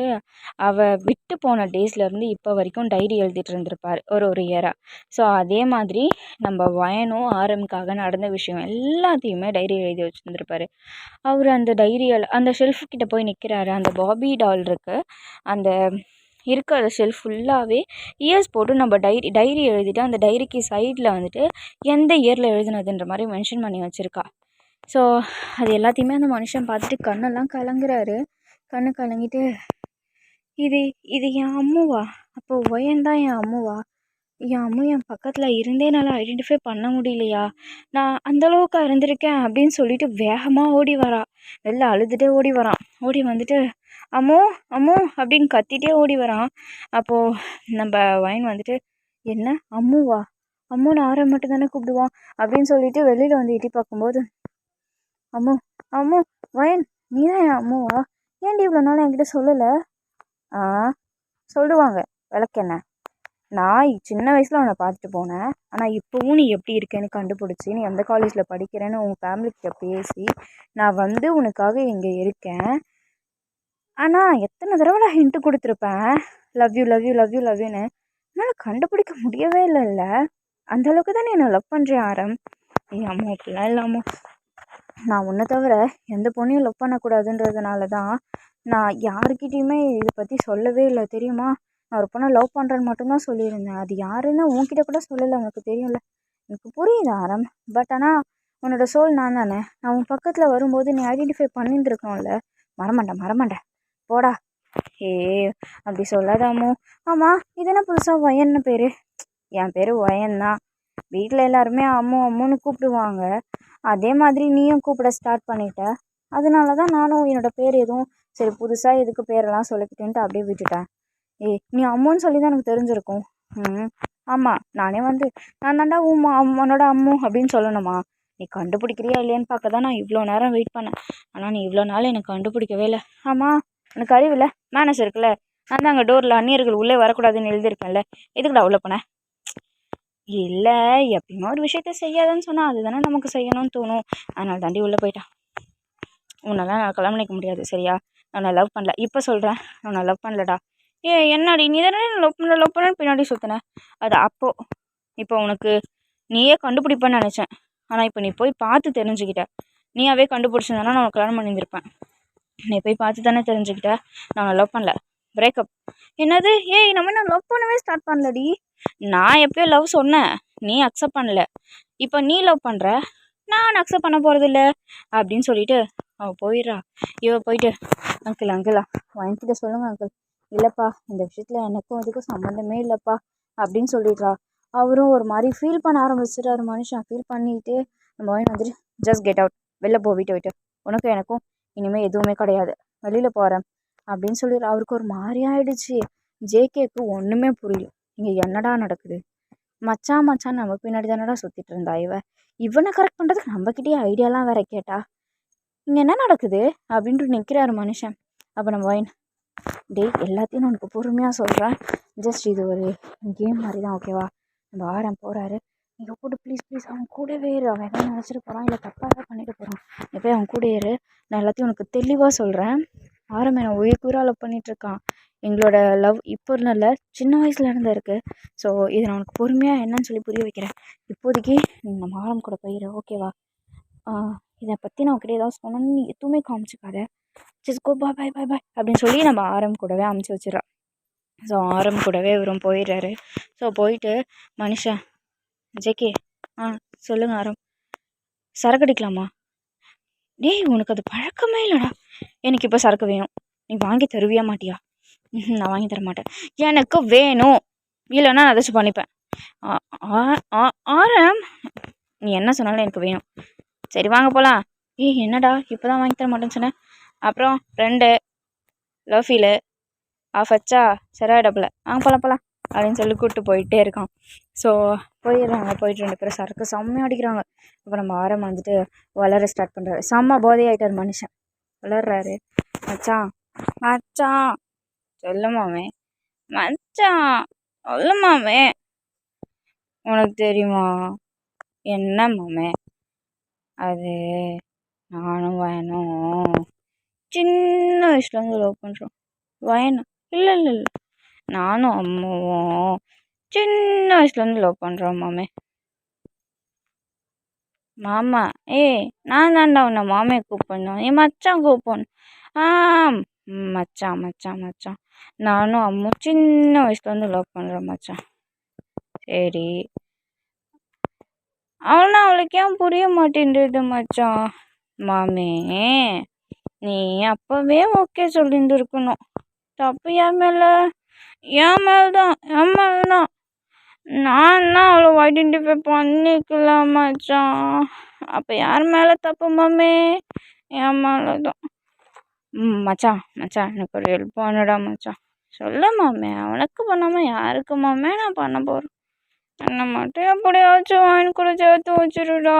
அவள் விட்டு போன டேஸ்லேருந்து இப்போ வரைக்கும் டைரி எழுதிட்டு இருந்திருப்பார் ஒரு இயராக. ஸோ அதே மாதிரி நம்ம வயனும் ஆரமுக்காக நடந்த விஷயம் எல்லாத்தையுமே டைரி எழுதி வச்சுருந்துருப்பார். அவர் அந்த டைரியில் அந்த ஷெல்ஃப் கிட்ட போய் நிற்கிறாரு. அந்த பாபி டால் இருக்குது, அந்த இருக்கிற ஷெல்ஃப் ஃபுல்லாகவே இயர்ஸ் போட்டு நம்ம டைரி எழுதிட்டு அந்த டைரிக்கு சைடில் வந்துட்டு எந்த இயரில் எழுதுனதுன்ற மாதிரி மென்ஷன் பண்ணி வச்சுருக்கா. ஸோ அது எல்லாத்தையுமே அந்த மனுஷன் பார்த்துட்டு கண்ணெல்லாம் கலங்குறாரு. கண்ணு கலங்கிட்டு இது இது என் அம்முவா, அப்போ ஒயன்தான் என் அம்முவா, என் அம்மு என் பக்கத்தில் இருந்தே என்னால் ஐடென்டிஃபை பண்ண முடியலையா, நான் அந்தளவுக்கு இருந்திருக்கேன் அப்படின்னு சொல்லிட்டு வேகமாக ஓடி வரா. வெளில அழுதுகிட்டே ஓடி வரான். ஓடி வந்துட்டு அம்மோ அம்மோ அப்படின்னு கத்திட்டே ஓடி வரான். அப்போது நம்ம வயன் வந்துட்டு என்ன அம்முவா, அம்முன்னு ஆரம் மட்டும் தானே கூப்பிடுவான் அப்படின்னு சொல்லிட்டு வெளியில் வந்து எட்டி பார்க்கும்போது அம்மு அம்மு வயன் நீ தான் என் அம்முவா, ஏன்டி இவ்வளோ நாள் என்கிட்ட சொல்லலை? சொல்லுவாங்க விளக்கென்ன, நான் சின்ன வயசில் உன்னை பார்த்துட்டு போனேன், ஆனால் இப்போவும் நீ எப்படி இருக்கேன்னு கண்டுபிடிச்சி நீ எந்த காலேஜில் படிக்கிறேன்னு உங்கள் ஃபேமிலிக்கிட்ட பேசி நான் வந்து உனக்காக இங்கே இருக்கேன். ஆனால் எத்தனை தடவை நான் ஹிண்ட்டு கொடுத்துருப்பேன், love you love you love you love யூன்னு, என்னால் கண்டுபிடிக்க முடியவே இல்லைல்ல. அந்தளவுக்கு தானே என்னை லவ் பண்ணுறேன் ஆரம். அம்மா அப்படிலாம் இல்லாமல் நான் உன்னை தவிர எந்த பொண்ணையும் லவ் பண்ணக்கூடாதுன்றதுனால தான் நான் யாருக்கிட்டேயுமே இதை பற்றி சொல்லவே இல்லை தெரியுமா. நான் ஒரு பொண்ணை லவ் பண்ணுறேன்னு மட்டும்தான் சொல்லியிருந்தேன். அது யாருன்னு உன்கிட்ட கூட சொல்லலை, உனக்கு தெரியும்ல. எனக்கு புரியுது ஆரம், பட் ஆனால் உன்னோட சோல் நான் தானே. நான் உன் பக்கத்தில் வரும்போது நீ ஐடென்டிஃபை பண்ணியிருந்துருக்கோம்ல. மறமாட்டேன் போடா. அப்படி சொல்லாதாமோ. ஆமாம், இது என்ன புதுசாக வயன்னு பேர்? என் பேர் வயன் தான். வீட்டில் எல்லாருமே அம்மு அம்முன்னு கூப்பிடுவாங்க. அதே மாதிரி நீயும் கூப்பிட ஸ்டார்ட் பண்ணிட்ட. அதனால தான் நானும் என்னோடய பேர் எதுவும் சரி புதுசாக எதுக்கு பேரெல்லாம் சொல்லிக்கிட்டேன்ட்டு அப்படியே விட்டுட்டேன். நீ அம்முன்னு சொல்லி தான் எனக்கு தெரிஞ்சிருக்கும். ஆமாம், நானே வந்து நான் தாண்டா உன்னோட அம்மு அப்படின்னு சொல்லணுமா? நீ கண்டுபிடிக்கிறியா இல்லையான்னு பார்க்க தான் நான் இவ்வளோ நேரம் வெயிட் பண்ணேன். ஆனால் நீ இவ்வளோ நாள் எனக்கு கண்டுபிடிக்கவே இல்லை. ஆமாம், எனக்கு அறிவில்லை, மேனஸ் இருக்குல்ல. நான் தான் அங்கே டோரில் அந்நியர்கள் உள்ளே வரக்கூடாதுன்னு எழுதியிருக்கேன்ல, எதுக்குடா உள்ள போனேன்? இல்லை, எப்பயுமே ஒரு விஷயத்த செய்யாதுன்னு சொன்னால் அதுதானே நமக்கு செய்யணும்னு தோணும். அதனால தாண்டி உள்ளே போயிட்டான். உன்னெல்லாம் நான் கல்யாணம் பண்ணிக்க முடியாது சரியா? நான் லவ் பண்ணல. இப்போ சொல்கிறேன், நான் லவ் பண்ணலடா. என்னடி நீ தானே லவ் பண்ணன்னு பின்னாடி சுற்றினேன். அது அப்போது. இப்போ உனக்கு நீயே கண்டுபிடிப்பேன்னு நினச்சேன். ஆனால் இப்போ நீ போய் பார்த்து தெரிஞ்சுக்கிட்ட. நீயாவே கண்டுபிடிச்சிருந்தானா நான் கல்யாணம் பண்ணியிருந்திருப்பேன். நீ போய் பார்த்து தானே தெரிஞ்சுக்கிட்ட. நான் லவ் பண்ணல, பிரேக்கப். என்னது? நம்ம நான் லவ் பண்ணவே ஸ்டார்ட் பண்ணலடி. நான் எப்போயோ லவ் சொன்னேன், நீ அக்செப்ட் பண்ணல. இப்போ நீ லவ் பண்ணுற, நான் அக்செப்ட் பண்ண போகிறதில்ல அப்படின்னு சொல்லிட்டு அவள் போயிடுறா. போயிட்டு அங்கிளா வாங்கிக்கிட்ட சொல்லுங்கள் அங்கிள். இல்லைப்பா, இந்த விஷயத்தில் எனக்கும் அதுக்கும் சம்மந்தமே இல்லைப்பா அப்படின்னு சொல்லிடுறா. அவரும் ஒரு மாதிரி ஃபீல் பண்ண ஆரம்பிச்சிட்டாரு. மனுஷன் ஃபீல் பண்ணிட்டு நம்ம வாங்கி வந்துட்டு ஜஸ்ட் கெட் அவுட், வெளில போ, விட்டு உனக்கும் எனக்கும் இனிமேல் எதுவுமே கிடையாது, வெளியில் போகிறேன் அப்படின்னு சொல்லிடுறா. அவருக்கு ஒரு மாதிரி ஆயிடுச்சு. ஜேகேக்கு ஒன்றுமே புரியல. இங்கே என்னடா நடக்குது? மச்சான் நம்ம பின்னாடி தானடா சுற்றிட்டு இருந்தா இவனை கரெக்ட் பண்ணுறதுக்கு நம்மக்கிட்டே ஐடியாலாம் வேற கேட்டா. இங்கே என்ன நடக்குது அப்படின்ட்டு நிற்கிறாரு மனுஷன். அப்போ நம்ம வைன் எல்லாத்தையும் நான் உனக்கு பொறுமையாக சொல்கிறேன். ஜஸ்ட் இது ஒரு கேம் மாதிரி தான், ஓகேவா? நம்ம ஆரம் போகிறாரு, நீங்கள் போட்டு ப்ளீஸ் அவன் கூடவே இரு. அவன் எதாவது நினச்சிட்டு போகிறான், இல்லை தப்பாக தான் பண்ணிட்டு போகிறான். நீ போய் அவன் கூட ஏறு. நான் எல்லாத்தையும் உனக்கு தெளிவாக சொல்கிறேன். ஆரம் என்னை உயிர்க்குயிராக லவ் பண்ணிகிட்ருக்கான். எங்களோட லவ் இப்போ இல்லை, சின்ன வயசுல இருந்து இருக்குது. ஸோ இதை நான் உனக்கு பொறுமையாக என்னன்னு சொல்லி புரிய வைக்கிறேன். இப்போதைக்கு நம்ம ஆரம் கூட போயிடு, ஓகேவா? இதை பற்றி நான் உங்ககிட்ட ஏதாவது சொன்னோன்னு நீ எதுவுமே காமிச்சிக்காத. ஜஸ்ட் கோ பாய் அப்படின்னு சொல்லி நம்ம ஆரம் கூடவே அமுச்சு வச்சிடறா. ஸோ ஆரம் கூடவே இவரும் போயிடுறாரு. ஸோ போயிட்டு மனுஷன் ஜேகே சொல்லுங்க ஆரம், சரக்கு அடிக்கலாமா? உனக்கு அது பழக்கமே இல்லைடா. எனக்கு இப்போ சரக்கு வேணும், நீ வாங்கி தருவியா மாட்டியா? நான் வாங்கி தர மாட்டேன். எனக்கு வேணும், இல்லைன்னா நான் ஏதாச்சும் பண்ணிப்பேன். ஆ- ஆரம், நீ என்ன சொன்னாலும் எனக்கு வேணும். சரி வாங்க போகலாம். ஏய் என்னடா இப்போ தான் வாங்கி தர மாட்டேன்னு சொன்னேன். அப்புறம் 2 லவ் ஃபீலு ஆஃப் வச்சா சரியாயிடப்பில்ல. வாங்க போகலாம் போகலாம் அப்படின்னு சொல்லி கூப்பிட்டு போயிட்டே இருக்கான். ஸோ போயிடுறாங்க. போயிட்டு 2 பேரும் சரக்கு செம்மையாக அடிக்கிறாங்க. அப்புறம் நம்ம ஆரம் வந்துட்டு வளர ஸ்டார்ட் பண்ணுறாரு. செம்ம போதை ஆகிட்டார் மனுஷன். வளர்றாரு. மச்சான் மச்சான் சொல்லுமாமே, மச்சான் சொல்லுமாமே, உனக்கு தெரியுமா என்ன மாமே, அது நானும் வயனும் சின்ன வயசுலேருந்து லவ் பண்ணுறோம். வயனா? இல்லை இல்லை இல்லை, நானும் அம்மாவும் சின்ன வயசுலேருந்து லவ் பண்ணுறோம் மாமே. மாமா ஏய், நான் தான்டா உன்னை மாமையை கூப்பிடணும், என் மச்சான் கூப்பிடணும். ஆ மச்சான் மச்சான் மச்சான், நானும் அம்மும் சின்ன வயசுலேருந்து லவ் பண்ணுறோம் மச்சான். சரி, அவனா அவளுக்கு ஏன் புரிய மாட்டேன்றது மச்சான். மாமே, நீ அப்போவே ஓகே சொல்லிட்டு இருக்கணும். தப்பு என் மேலே, என் மேலே தான், என் மேலே தான். நான் தான் அவ்வளோ ஐடென்டிஃபை பண்ணிக்கல மச்சான். அப்போ யார் மேலே தப்பு மாமே? என் மேலே தான். மச்சான் மச்சான் எனக்கு ஒரு ஹெல்ப் பண்ணுடா மச்சான். சொல்ல மாமே, அவனுக்கு பண்ணாமல் யாருக்கு மாமே நான் பண்ண போகிறேன். என்னை மட்டும் எப்படியாச்சும் வாங்கி கூட சேர்த்து வச்சிருடா.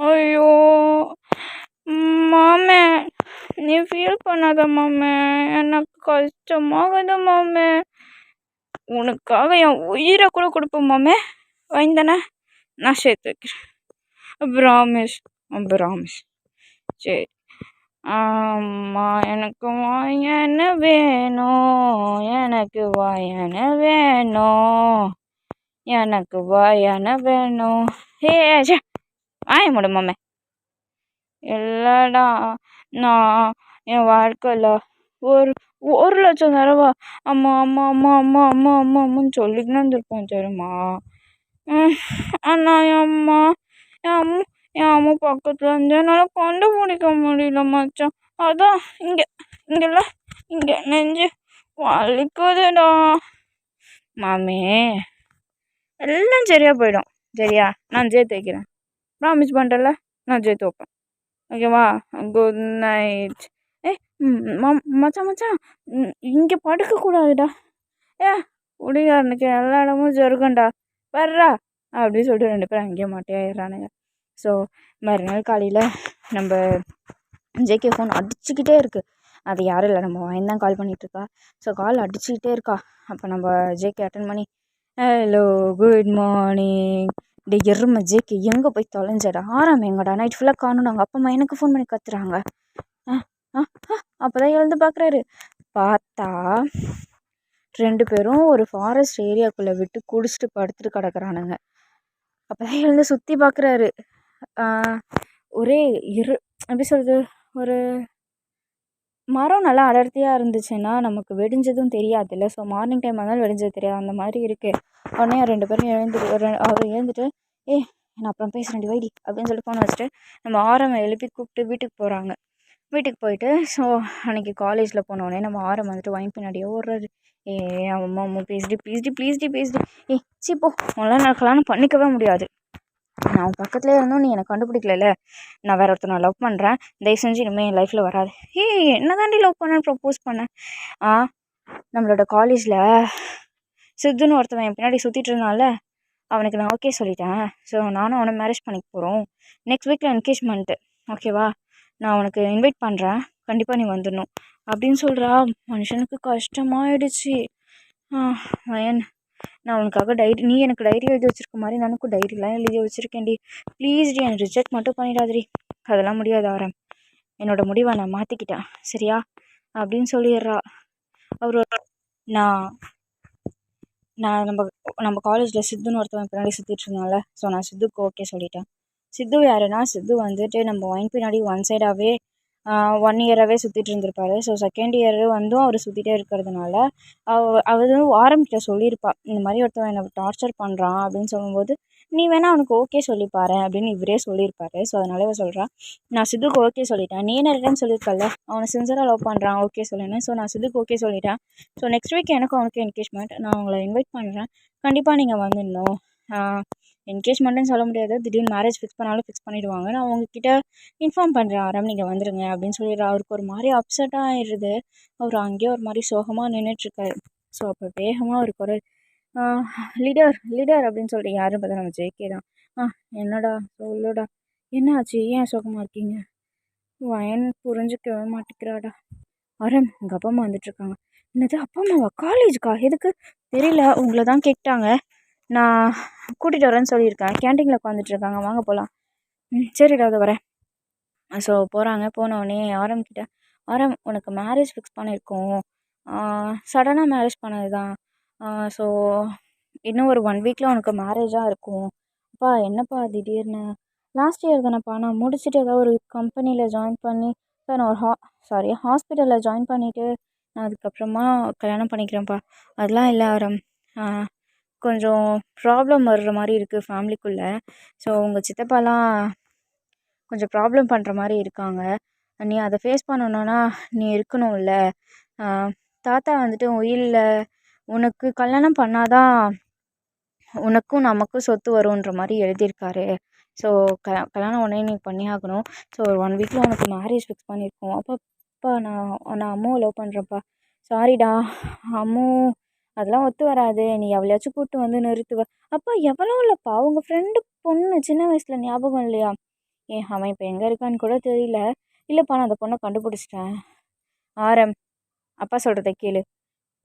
ஐயோ மாமே, நீ ஃபீல் பண்ணாத மாமே, எனக்கு கஷ்டமாகுது மாமே. உனக்காக என் உயிரை கூட கொடுப்பேன் மாமே. வாங்கிதானே நான் சேர்த்து வைக்கிறேன். Promise promise. சரி, ஆமா எனக்கு வாயன வேணும், எனக்கு வாயன வேணும், எனக்கு வாயன வேணும். ஏ சே, வாய மூடு மாமே. இல்லைடா, நான் என் வாழ்க்கையில் ஒரு 1,00,000 தடவை அம்மா அம்மா அம்மா அம்மா அம்மா அம்மா அம்மான்னு சொல்லிக்கின்னு இருந்திருப்பேன் தெரியுமா. ஆனால் என் அம்மா பக்கத்தில் இருந்து என்னால் கண்டுபிடிக்க முடியல மச்சான். அதான் இங்கெல்லாம் இங்கே நெஞ்சு வலிக்குதுடா மாமே. எல்லாம் சரியாக போயிடும். சரியா, நான் சேர்த்து வைக்கிறேன். ப்ராமிஸ் பண்ணுறல, நான் சேர்த்து வைப்பேன். ஓகேவா? Good night. ஏய் மச்சான் மச்சான், இங்கே படுக்கக்கூடாதுடா. ஏ குடிகாரனுக்கு எல்லா இடமும் சொருக்கண்டா, வர்றா அப்படின்னு சொல்லிட்டு 2 பேரும் அங்கேயே மாட்டையாயிடுறானுங்க. ஸோ மறுநாள் காலையில் நம்ம ஜேகே ஃபோன் அடிச்சுக்கிட்டே இருக்குது. அது யாரும் இல்லை, நம்ம வாங்கி தான் கால் பண்ணிகிட்ருக்கா. ஸோ கால் அடிச்சுக்கிட்டே இருக்கா. அப்போ நம்ம ஜேகே அட்டன் பண்ணி, ஹலோ குட் மார்னிங். டே எருமை ஜேகே, எங்கே போய் தொலைஞ்சடா? ஆறாம் எங்கடா? நைட் ஃபுல்லாக காணும். நாங்கள் அப்பா அம்மா எனக்கு ஃபோன் பண்ணி கத்துறாங்க. அப்போ தான் எழுந்து பார்க்குறாரு. பார்த்தா 2 பேரும் ஒரு ஃபாரஸ்ட் ஏரியாக்குள்ளே விட்டு குடிச்சிட்டு படுத்துட்டு கிடக்குறானுங்க. அப்போ தான் எழுந்து சுற்றி பார்க்குறாரு. ஒரே எப்படி சொல்கிறது, ஒரு மரம் நல்லா அடர்த்தியாக இருந்துச்சுன்னா நமக்கு வெடிஞ்சதும் தெரியாதுல்ல. ஸோ மார்னிங் டைம் வந்தாலும் வெடிஞ்சது தெரியாது, அந்த மாதிரி இருக்குது. உடனே 2 பேரும் அவர் எழுந்துட்டு, நான் அப்புறம் பேசுகிறேன் வைடி அப்படின்னு சொல்லி ஃபோன் வச்சுட்டு நம்ம ஆரம் எழுப்பி கூப்பிட்டு வீட்டுக்கு போகிறாங்க. வீட்டுக்கு போயிட்டு ஸோ அன்றைக்கி காலேஜில் போனோடனே நம்ம ஆரம் வந்துட்டு வாங்கி பின்னாடியே ஓடுறாரு. அம்மா அம்மா பேசிட்டு பேசிட்டு சீப்போ, உங்களால் நான் கல்யாணம் பண்ணிக்கவே முடியாது. நான் பக்கத்துலேயே இருந்தோம், நீ என்னை கண்டுபிடிக்கல. நான் வேற ஒருத்தர் நான் லவ் பண்ணுறேன், தயவு செஞ்சு இனிமேல் என் லைஃப்பில் வராது. என்ன தாண்டி லவ் பண்ணேன்னு ப்ரப்போஸ் பண்ணேன். நம்மளோட காலேஜில் சித்துன்னு ஒருத்தவன் என் பின்னாடி சுற்றிட்டு இருந்தால, அவனுக்கு நான் ஓகே சொல்லிட்டேன். ஸோ நானும் அவனை மேரேஜ் பண்ணிக்க போகிறோம். நெக்ஸ்ட் வீக்கில் என்கேஜ்மெண்ட்டு, ஓகேவா? நான் உனக்கு இன்வைட் பண்ணுறேன், கண்டிப்பாக நீ வந்துடணும் அப்படின்னு சொல்கிறா. மனுஷனுக்கு கஷ்டமாயிடுச்சு. வயன், நான் உனக்காக நீ எனக்கு டைரி எழுதி வச்சுருக்க மாதிரி நானுக்கும் டைரிலாம் எழுதி வச்சுருக்கேன்டி. ப்ளீஸ்டி என்னை ரிஜெக்ட் மட்டும் பண்ணிடாதடி. அதெல்லாம் முடியாது ஆரம், என்னோடய முடிவை நான் மாற்றிக்கிட்டேன் சரியா அப்படின்னு சொல்லிடுறா. அவர் நான் நம்ம காலேஜில் சித்துன்னு ஒருத்தவன் பின்னாடி சுற்றிட்டு இருந்தால, ஸோ நான் சித்துக்கு ஓகே சொல்லிட்டேன். சித்து யாருன்னா, சித்து வந்துட்டு நம்ம வாங்கி பின்னாடி ஒன் சைடாகவே 1 இயராகவே சுற்றிட்டு இருந்திருப்பாரு. ஸோ செகண்ட் இயர் வந்தும் அவர் சுற்றிட்டே இருக்கிறதுனால அவர் ஆரம்பிக்கிட்ட சொல்லியிருப்பா, இந்த மாதிரி ஒருத்தவன் என்னை டார்ச்சர் பண்ணுறான் அப்படின்னு சொல்லும்போது, நீ வேணா அவனுக்கு ஓகே சொல்லி பாரு அப்படின்னு இவரே சொல்லியிருப்பாரு. ஸோ அதனால இவ சொல்கிறா, நான் சித்துக்கு ஓகே சொல்லிட்டேன், நீ என்ன ரிட்டன் சொல்லியிருக்கல அவனை சின்சராக லவ் பண்ணுறான் ஓகே சொல்லுன்னு. ஸோ நான் சித்துக்கு ஓகே சொல்லிட்டேன். ஸோ நெக்ஸ்ட் வீக் எனக்கும் அவனுக்கு என்கேஜ்மெண்ட், நான் உங்களை இன்வைட் பண்ணுறேன், கண்டிப்பாக நீங்கள் வந்துடணும். என்கேஜ்மெண்ட்டுன்னு சொல்ல முடியாது, திடீர்னு மேரேஜ் ஃபிக்ஸ் பண்ணாலும் ஃபிக்ஸ் பண்ணிவிடுவாங்க, நான் உங்ககிட்ட இன்ஃபார்ம் பண்ணுறேன் ஆரம், நீங்கள் வந்துடுங்க அப்படின்னு சொல்லிடுறா. அவருக்கு ஒரு மாதிரி அப்செட்டாக ஆயிடுது. அவர் அங்கேயே ஒரு மாதிரி சோகமாக நின்றுட்டுருக்காரு. ஸோ அப்போ வேகமாக ஒரு குரல், லீடர் லீடர் அப்படின்னு சொல்லிட்டு யாரும் பார்த்தா நம்ம ஜேகே தான். என்னடா சொல்லுடா, என்ன ஆச்சு, ஏன் சோகமாக இருக்கீங்க? வயன் புரிஞ்சுக்கவே மாட்டேங்கிறாடா. ஆரம், எங்கள் அப்பா அம்மா வந்துட்டுருக்காங்க. என்னது அப்பா அம்மாவா? காலேஜுக்கா? எதுக்கு? தெரியல, உங்களை தான் கேட்டாங்க, நான் கூட்டிகிட்டு வரேன்னு சொல்லியிருக்கேன், கேன்டீனில் உட்காந்துட்ருக்காங்க, வாங்க போகலாம். சரிடா அதை வரேன். ஸோ போகிறாங்க. போனோடனே ஆரம் கிட்ட, ஆரம் உனக்கு மேரேஜ் ஃபிக்ஸ் பண்ணியிருக்கோம், சடனாக மேரேஜ் பண்ணது தான். ஸோ இன்னும் ஒரு 1 வீக்கில் உனக்கு மேரேஜாக இருக்கும். அப்பா என்னப்பா திடீர்னு? லாஸ்ட் இயர் தானேப்பா, நான் முடிச்சுட்டு ஏதாவது ஒரு கம்பெனியில் ஜாயின் பண்ணி, சார் நான் ஒரு ஹாஸ்பிட்டலில் ஜாயின் பண்ணிவிட்டு நான் அதுக்கப்புறமா கல்யாணம் பண்ணிக்கிறேன்ப்பா. அதெல்லாம் இல்லை ஆரம், கொஞ்சம் ப்ராப்ளம் வர்ற மாதிரி இருக்குது ஃபேமிலிக்குள்ளே. ஸோ உங்கள் சித்தப்பாலாம் கொஞ்சம் ப்ராப்ளம் பண்ணுற மாதிரி இருக்காங்க, நீ அதை ஃபேஸ் பண்ணணுன்னா நீ இருக்கணும்ல. தாத்தா வந்துட்டு உயிரில் உனக்கு கல்யாணம் பண்ணாதான் உனக்கும் நமக்கும் சொத்து வருன்ற மாதிரி எழுதியிருக்காரு. ஸோ கல்யாணம் உடனே நீ பண்ணி ஆகணும். ஸோ ஒரு 1 வீக்கில் உனக்கு மேரேஜ் ஃபிக்ஸ் பண்ணியிருக்கோம். அப்பா நான் அம்முவை லவ் பண்ணுறேன்ப்பா. சாரிடா அம்மு, அதெல்லாம் ஒத்து வராது, நீ எவ்வளையாச்சும் கூப்பிட்டு வந்து நிறுத்துவ. அப்பா எவ்வளோ இல்லைப்பா, உங்கள் ஃப்ரெண்டு பொண்ணு சின்ன வயசில் ஞாபகம் இல்லையா? அவன் இப்போ எங்கே இருக்கான்னு கூட தெரியல. இல்லைப்பா நான் அந்த பொண்ணை கண்டுபிடிச்சிட்டேன். ஆரம், அப்பா சொல்கிறத கேளு,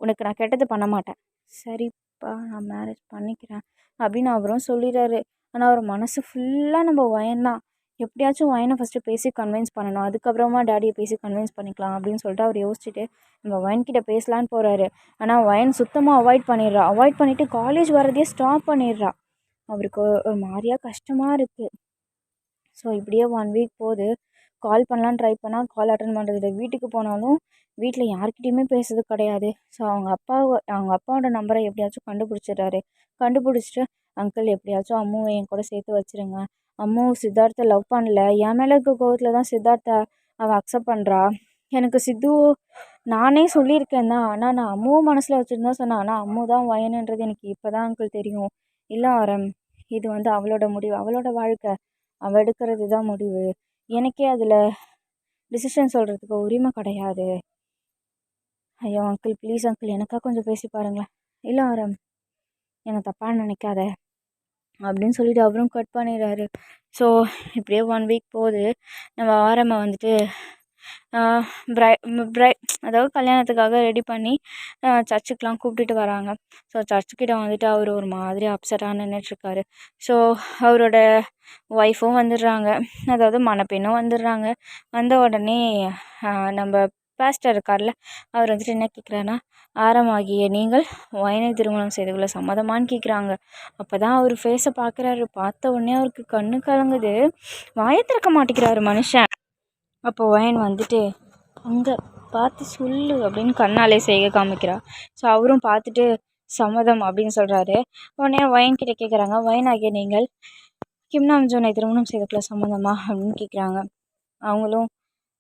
உனக்கு நான் கெட்டது பண்ண மாட்டேன். சரிப்பா நான் மேரேஜ் பண்ணிக்கிறேன் அப்படின்னு அவரும் சொல்லிடுறாரு. ஆனால் அவர் மனசு ஃபுல்லாக நம்ம வயன்தான். எப்படியாச்சும் வயனை ஃபஸ்ட்டு பேசி கன்வின்ஸ் பண்ணணும், அதுக்கப்புறமா டேடியை பேசி கன்வின்ஸ் பண்ணிக்கலாம் அப்படின்னு சொல்லிட்டு அவர் யோசிச்சுட்டு நம்ம வயன்கிட்ட பேசலான்னு போகிறாரு. ஆனால் வயன் சுத்தமாக அவாய்ட் பண்ணிவிட்டு காலேஜ் வரதையே ஸ்டாப் பண்ணிடுறா. அவருக்கு ஒரு மாதிரியாக கஷ்டமாக இருக்குது. ஸோ இப்படியே 1 வீக் போகுது. கால் பண்ணலான்னு ட்ரை பண்ணால் கால் அட்டன் பண்ணுறதில்ல. வீட்டுக்கு போனாலும் வீட்டில் யார்கிட்டையுமே பேசுறது கிடையாது. ஸோ அவங்க அப்பாவோட நம்பரை எப்படியாச்சும் கண்டுபிடிச்சிடுறாரு. கண்டுபிடிச்சிட்டு, அங்கிள் எப்படியாச்சும் அம்முவை என் கூட சேர்த்து வச்சுருங்க, அம்மு சித்தார்த்தை லவ் பண்ணல, என் மேலே இருக்க கோவத்தில் தான் சித்தார்த்தை அவள் அக்செப்ட் பண்ணுறா. எனக்கு சித்து நானே சொல்லியிருக்கேன் தான், ஆனால் நான் அம்முவை மனசில் வச்சுருந்தா சொன்னேன், ஆனால் அம்மு தான் வயனுன்றது எனக்கு இப்போ தான் அங்கிள் தெரியும். இல்லை ஆரம், இது வந்து அவளோட முடிவு, அவளோட வாழ்க்கை, அவள் எடுக்கிறது தான் முடிவு, எனக்கே அதில் டிசிஷன் சொல்கிறதுக்கு உரிமை கிடையாது. ஐயோ அங்கிள் ப்ளீஸ் அங்கிள் எனக்காக கொஞ்சம் பேசி பாருங்களேன். இல்லை ஆரம், என்னை தப்பாக நினைக்காத அப்படின்னு சொல்லிட்டு அவரும் கட் பண்ணிடுறாரு. ஸோ இப்படியே 1 வீக் போகுது. நம்ம ஆரம்மை வந்துட்டு பிரை அதாவது கல்யாணத்துக்காக ரெடி பண்ணி சர்ச்சுக்கெலாம் கூப்பிட்டுட்டு வராங்க. ஸோ சர்ச்சுக்கிட்ட வந்துட்டு அவர் ஒரு மாதிரி அப்செட்டாக நின்றுட்டுருக்காரு. ஸோ அவரோட ஒய்ஃபும் வந்துடுறாங்க, அதாவது மணப்பெண்ணும் வந்துடுறாங்க. வந்த உடனே நம்ம பாஸ்டர் இருக்கார்ல, அவர் வந்துட்டு என்ன கேட்குறாருன்னா, ஆரமாகிய நீங்கள் வயனை திருமணம் செய்து கொள்ள சம்மதமானு கேட்குறாங்க. அப்போ தான் அவர் ஃபேஸை பார்க்குறாரு. பார்த்த உடனே அவருக்கு கண்ணு கலங்குது, வாயை திறக்க மாட்டேங்கிறாரு மனுஷன். அப்போ வயன் வந்துட்டு, அங்கே பார்த்து சொல்லு அப்படின்னு கண்ணாலே செய்க காமிக்கிறா. ஸோ அவரும் பார்த்துட்டு சம்மதம் அப்படின்னு சொல்கிறாரு. உடனே வயன்கிட்ட கேட்குறாங்க, வயனாகிய நீங்கள் கிம்னாம் ஜோனை திருமணம் செய்துக்குள்ள சம்மதமா அப்படின்னு கேட்குறாங்க. அவங்களும்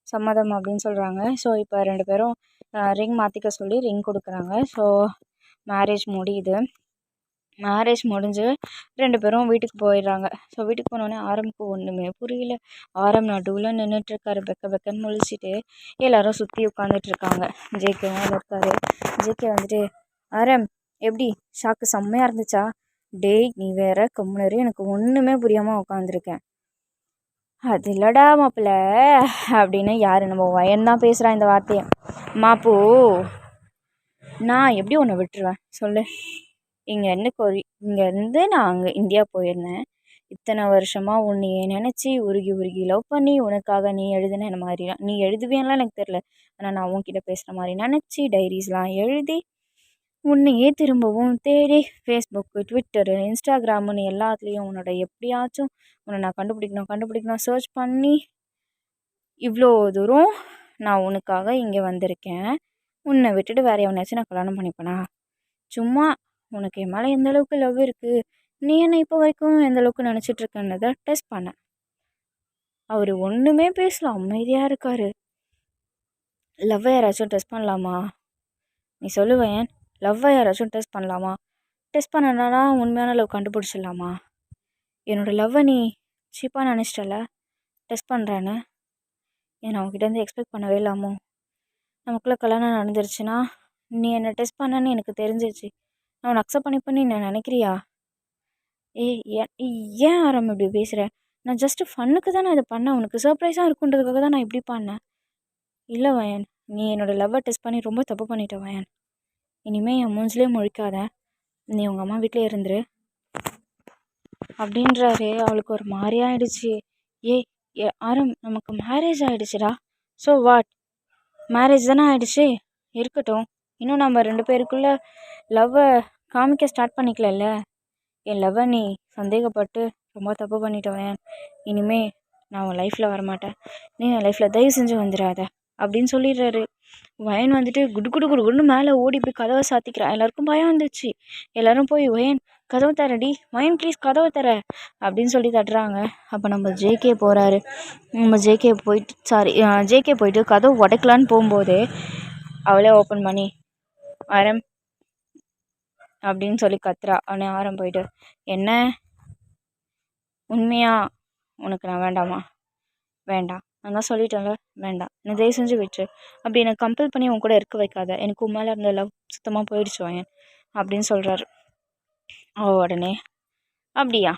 சம்மதம் அப்படின்னு சொல்கிறாங்க. ஸோ இப்போ 2 பேரும் ரிங் மாற்றிக்க சொல்லி ரிங் கொடுக்குறாங்க. ஸோ மேரேஜ் முடியுது. மேரேஜ் முடிஞ்சு 2 பேரும் வீட்டுக்கு போயிடுறாங்க. ஸோ வீட்டுக்கு போனோடனே ஆரம்க்கு ஒன்றுமே புரியல. ஆரம் நடுவில் நின்றுட்டுருக்காரு பெக்க பெக்கன்னு முழிச்சிட்டு. எல்லோரும் சுற்றி உட்காந்துட்ருக்காங்க. ஜேகேவும் அதில் இருக்காரு. ஜேகே வந்துட்டு, ஆரம் எப்படி ஷாக்கு செம்மையாக இருந்துச்சா? டேய் நீ வேற கம்முனரு, எனக்கு ஒன்றுமே புரியாமல் உட்காந்துருக்கேன். அது இல்லடா மாப்பிள்ள அப்படின்னு யார், நம்ம வயன்தான் பேசுகிறான் இந்த வார்த்தையை. மாப்பு, நான் எப்படி உன்னை விட்டுருவேன் சொல்லு? இங்கேருந்து நான் அங்கே இந்தியா போயிருந்தேன். இத்தனை வருஷமாக உன்னையே நினச்சி உருகி உருகி லவ் பண்ணி உனக்காக நீ எழுதின மாதிரிலாம் நீ எழுதுவேன்லாம் எனக்கு தெரில, ஆனால் நான் உன்கிட்ட பேசுகிற மாதிரி நினச்சி டைரிஸ்லாம் எழுதி உன்னையே திரும்பவும் தேடி ஃபேஸ்புக்கு, ட்விட்டரு, இன்ஸ்டாகிராமுன்னு எல்லாத்துலேயும் உன்னோட எப்படியாச்சும் உன்னை நான் கண்டுபிடிக்கணும் சர்ச் பண்ணி இவ்வளோ தூரம் நான் உனக்காக இங்கே வந்திருக்கேன். உன்னை விட்டுட்டு வேறு எவனையாச்சும் நான் கல்யாணம் பண்ணிப்பேனா? சும்மா உனக்கு என் மேலே எந்த அளவுக்கு லவ் இருக்குது, நீ என்ன இப்போ வரைக்கும் எந்த அளவுக்கு நினச்சிட்ருக்கன்றதை டெஸ்ட் பண்ணேன். அவர் ஒன்றுமே பேசல, அமைதியாக இருக்கார். லவ்வை யாராச்சும் டெஸ்ட் பண்ணலாமா? நீ சொல்லுவேன். லவ்வை யாராச்சும் டெஸ்ட் பண்ணலாமா? டெஸ்ட் பண்ணனா உண்மையான லவ் கண்டுபிடிச்சிடலாமா? என்னோடய லவ்வை நீ சீப்பாக நினச்சிட்டல டெஸ்ட் பண்ணுறேன்னு. நான் உங்ககிட்டேருந்து எக்ஸ்பெக்ட் பண்ணவே இல்லாமோ? நமக்குள்ளே கல்யாணம் நடந்துருச்சுன்னா நீ என்னை டெஸ்ட் பண்ணன்னு எனக்கு தெரிஞ்சிருச்சு, நான் உன்னை அக்செப்ட் பண்ணிப்பேன்னு நீ நினைக்கிறியா? ஏன் ஆரம் இப்படி பேசுகிற? நான் ஜஸ்ட்டு ஃபன்னுக்கு தான் நான் இதை பண்ணேன், உனக்கு சர்ப்ரைஸாக இருக்குன்றதுக்காக தான் நான் இப்படி பண்ணேன். இல்லை வயன், நீ என்னோடய லவ்வை டெஸ்ட் பண்ணி ரொம்ப தப்பு பண்ணிட்ட வயன். இனிமேல் என் மூஞ்சிலே முழிக்காத, நீ உங்கள் அம்மா வீட்டிலே இருந்துரு அப்படின்றாரு. அவளுக்கு ஒரு மாதிரி ஆயிடுச்சு. ஆரம், நமக்கு மேரேஜ் ஆகிடுச்சுடா. ஸோ வாட், மேரேஜ் தானே ஆகிடுச்சு, இருக்கட்டும். இன்னும் நம்ம 2 பேருக்குள்ளே லவ்வை காமிக்க ஸ்டார்ட் பண்ணிக்கலல்ல. என் லவ்வை நீ சந்தேகப்பட்டு ரொம்ப தப்பு பண்ணிட்டவன். இனிமே நான் உன் லைஃப்பில் வரமாட்டேன், நீ என் லைஃப்பில் தயவு செஞ்சு வந்துடாத அப்படின்னு சொல்லிடுறாரு. வயன் வந்துட்டு குடு குடு குடு குடுன்னு மேலே ஓடி போய் கதவை சாத்திக்கிறான். எல்லாருக்கும் பயம் வந்துச்சு. எல்லோரும் போய் வயன் கதவை தரடி, வயன் ப்ளீஸ் கதவை தர அப்படின்னு சொல்லி தட்டுறாங்க. அப்போ நம்ம ஜேகே போகிறாரு. நம்ம ஜேகே போயிட்டு கதவை உடைக்கலான்னு போகும்போது அவளே ஓப்பன் பண்ணி ஆரம் அப்படின்னு சொல்லி கத்துறா. அவனே ஆரம் போயிட்டு, என்ன உண்மையா உனக்கு நான் வேண்டாமா? வேண்டாம், நான் தான் சொல்லிட்டேன்ல வேண்டாம், என்னை தயவு செஞ்சு விட்டுரு. அப்படி என்னை கம்பல் பண்ணி உன் கூட இருக்க வைக்காத, எனக்கு உன் மேலே இருந்த லவ் சுத்தமாக போயிடுச்சு வயன் அப்படின்னு சொல்கிறாரு. உடனே அப்படியா,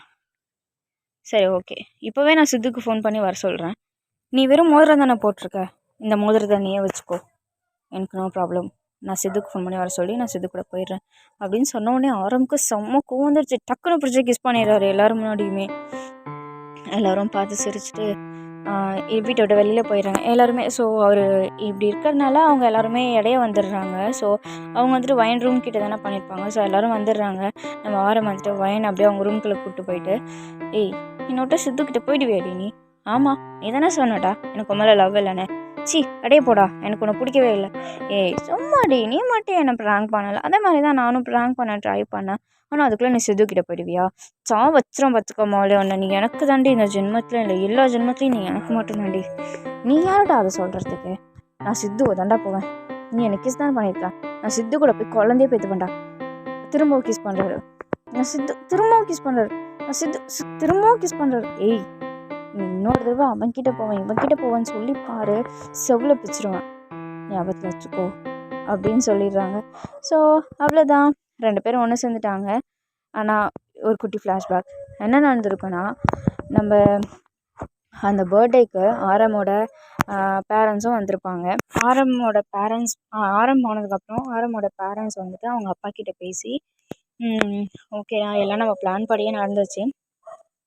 சரி ஓகே, இப்போவே நான் சித்துக்கு ஃபோன் பண்ணி வர சொல்கிறேன். நீ வெறும் மோதிரம் தானே போட்டிருக்க, இந்த மோதிரத்தை நீயே வச்சுக்கோ, எனக்கு நோ ப்ராப்ளம். நான் சித்துக்கு ஃபோன் பண்ணி வர சொல்லி நான் சித்து கூட போயிடுறேன் அப்படின்னு சொன்ன உடனே ஆரம்புக்கு செம்ம கோவம் வந்துருச்சு. டக்குன்னு பிடிச்சி கிஸ் பண்ணிடுறாரு எல்லோரும் முன்னாடியுமே. எல்லோரும் பார்த்து சிரிச்சுட்டு வீட்டை விட்டு வெளியில் போயிடுறாங்க எல்லாருமே. ஸோ அவர் இப்படி இருக்கிறதுனால அவங்க எல்லாருமே இடைய வந்துடுறாங்க. ஸோ அவங்க வந்துட்டு வயன் ரூம் கிட்ட தானே பண்ணியிருப்பாங்க. ஸோ எல்லோரும் வந்துடுறாங்க. நம்ம ஆரம் வந்துட்டு வயன் அப்படியே அவங்க ரூம்குள்ளே கூப்பிட்டு போயிட்டு, என்னோட்ட சித்துக்கிட்ட போயிடுவேடி நீ? ஆமாம், நீ தானே சொன்னடா எனக்கு மேலே லவ் இல்லைன்னு. சி அடையே போடா, எனக்கு உன்னை பிடிக்கவே இல்லை. சும்மாடி, நீ மட்டும் என்னை ப்ராங்க் பண்ணலை, அதே மாதிரி தான் நானும் ப்ராங்க் பண்ண ட்ரை பண்ணேன். ஆனால் அதுக்குள்ளே நீ சித்துக்கிட்ட போயிடுவியா? வச்சிரும் பார்த்துக்கோ மாலே ஒன்று. நீ எனக்கு தாண்டி இந்த ஜென்மத்தில் இல்லை, எல்லா ஜென்மத்துலையும் நீ எனக்கு மட்டும் தாண்டி. நீ யார்டா அதை சொல்கிறதுக்கு? நான் சித்துவை தாண்டா போவேன். நீ எனக்கு கிஸ் தான் பண்ணியிருக்கேன். நான் சித்து கூட போய் குழந்தையே போய்த்து பண்ணா. திரும்பவும் கிஸ் பண்ணுறாரு. நான் சித்து திரும்பவும் கிஸ் பண்ணுறாரு. நான் சித்து திரும்பவும் கிஸ் பண்ணுறாரு. இன்னொரு தடவை அவன்கிட்ட போவேன் இவன்கிட்ட போவேன்னு சொல்லி பாரு, செவ்வளோ பிச்சிருவேன், ஞாபகத்தில் வச்சுக்கோ அப்படின்னு சொல்லிடுறாங்க. ஸோ அவ்வளோதான், 2 பேரும் ஒன்று சேர்ந்துட்டாங்க. ஆனால் ஒரு குட்டி ஃப்ளாஷ்பேக் என்ன நடந்திருக்குன்னா, நம்ம அந்த பர்த்டேக்கு ஆரமோட பேரண்ட்ஸும் வந்திருப்பாங்க. ஆரம் போனதுக்கப்புறம் ஆரமோட பேரண்ட்ஸ் வந்துட்டு அவங்க அப்பா கிட்ட பேசி, ஓகே எல்லாம் நம்ம பிளான் படியே நடந்துச்சு,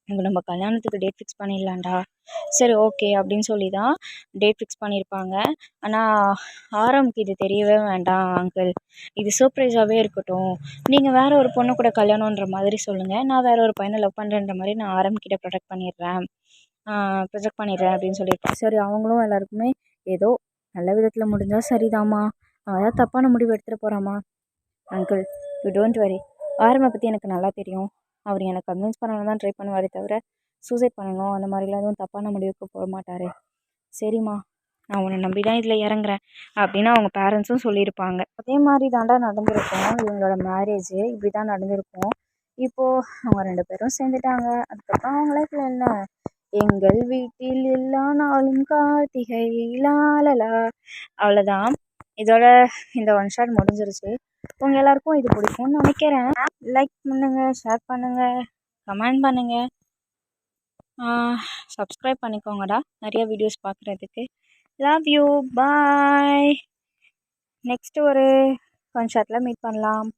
நம்ம கல்யாணத்துக்கு டேட் ஃபிக்ஸ் பண்ணிடலாம்டா. சரி ஓகே அப்படின்னு சொல்லி தான் டேட் ஃபிக்ஸ் பண்ணியிருப்பாங்க. ஆனால் ஆரம்க்கு இது தெரியவே வேண்டாம் அங்கிள், இது சர்ப்ரைஸாகவே இருக்கட்டும். நீங்கள் வேறு ஒரு பொண்ணு கூட கல்யாணன்ற மாதிரி சொல்லுங்கள், நான் வேறு ஒரு பையனை லவ் பண்ணுறேன்ற மாதிரி நான் ஆரம்கிட்ட ப்ரொஜெக்ட் பண்ணிடுறேன் அப்படின்னு சொல்லியிருப்பேன். சரி, அவங்களும் எல்லாருக்குமே ஏதோ நல்ல விதத்தில் முடிஞ்சால் சரிதாம்மா, அதான் தப்பான முடிவு எடுத்துகிட்டு போகிறாம்மா. அங்கிள் யூ டோன்ட் வரி, ஆரம்பை பற்றி எனக்கு நல்லா தெரியும். அவர் எனக்கு கன்வின்ஸ் பண்ணணும் தான் ட்ரை பண்ணுவாரே தவிர சூசைட் பண்ணணும் அந்த மாதிரிலாம் எதுவும் தப்பான முடிவுக்கு போக மாட்டார். சரிம்மா, நான் உன்னை நம்பி தான் இதில் இறங்குறேன் அப்படின்னு அவங்க பேரண்ட்ஸும் சொல்லியிருப்பாங்க. அதே மாதிரி தாண்டா நடந்திருக்கும் இவங்களோட மேரேஜ், இப்படி தான் நடந்திருக்கும். இப்போது அவங்க 2 பேரும் சேர்ந்துட்டாங்க. அதுக்கப்புறம் அவங்க லைஃப்பில் என்ன, எங்கள் வீட்டில் எல்லா நாளும் கார்த்திகை லாலலா, அவ்வளோதான். இதோட இந்த 1 ஷாட் முடிஞ்சிருச்சு. உங்கள் எல்லாருக்கும் இது பிடிக்கும்னு நினைக்கிறேன். லைக் பண்ணுங்கள், ஷேர் பண்ணுங்கள், கமெண்ட் பண்ணுங்கள், சப்ஸ்கிரைப் பண்ணிக்கோங்கடா நிறைய வீடியோஸ் பார்க்குறதுக்கு. Love you, bye. நெக்ஸ்ட்டு ஒரு 1 ஷாட்டில் மீட் பண்ணலாம்.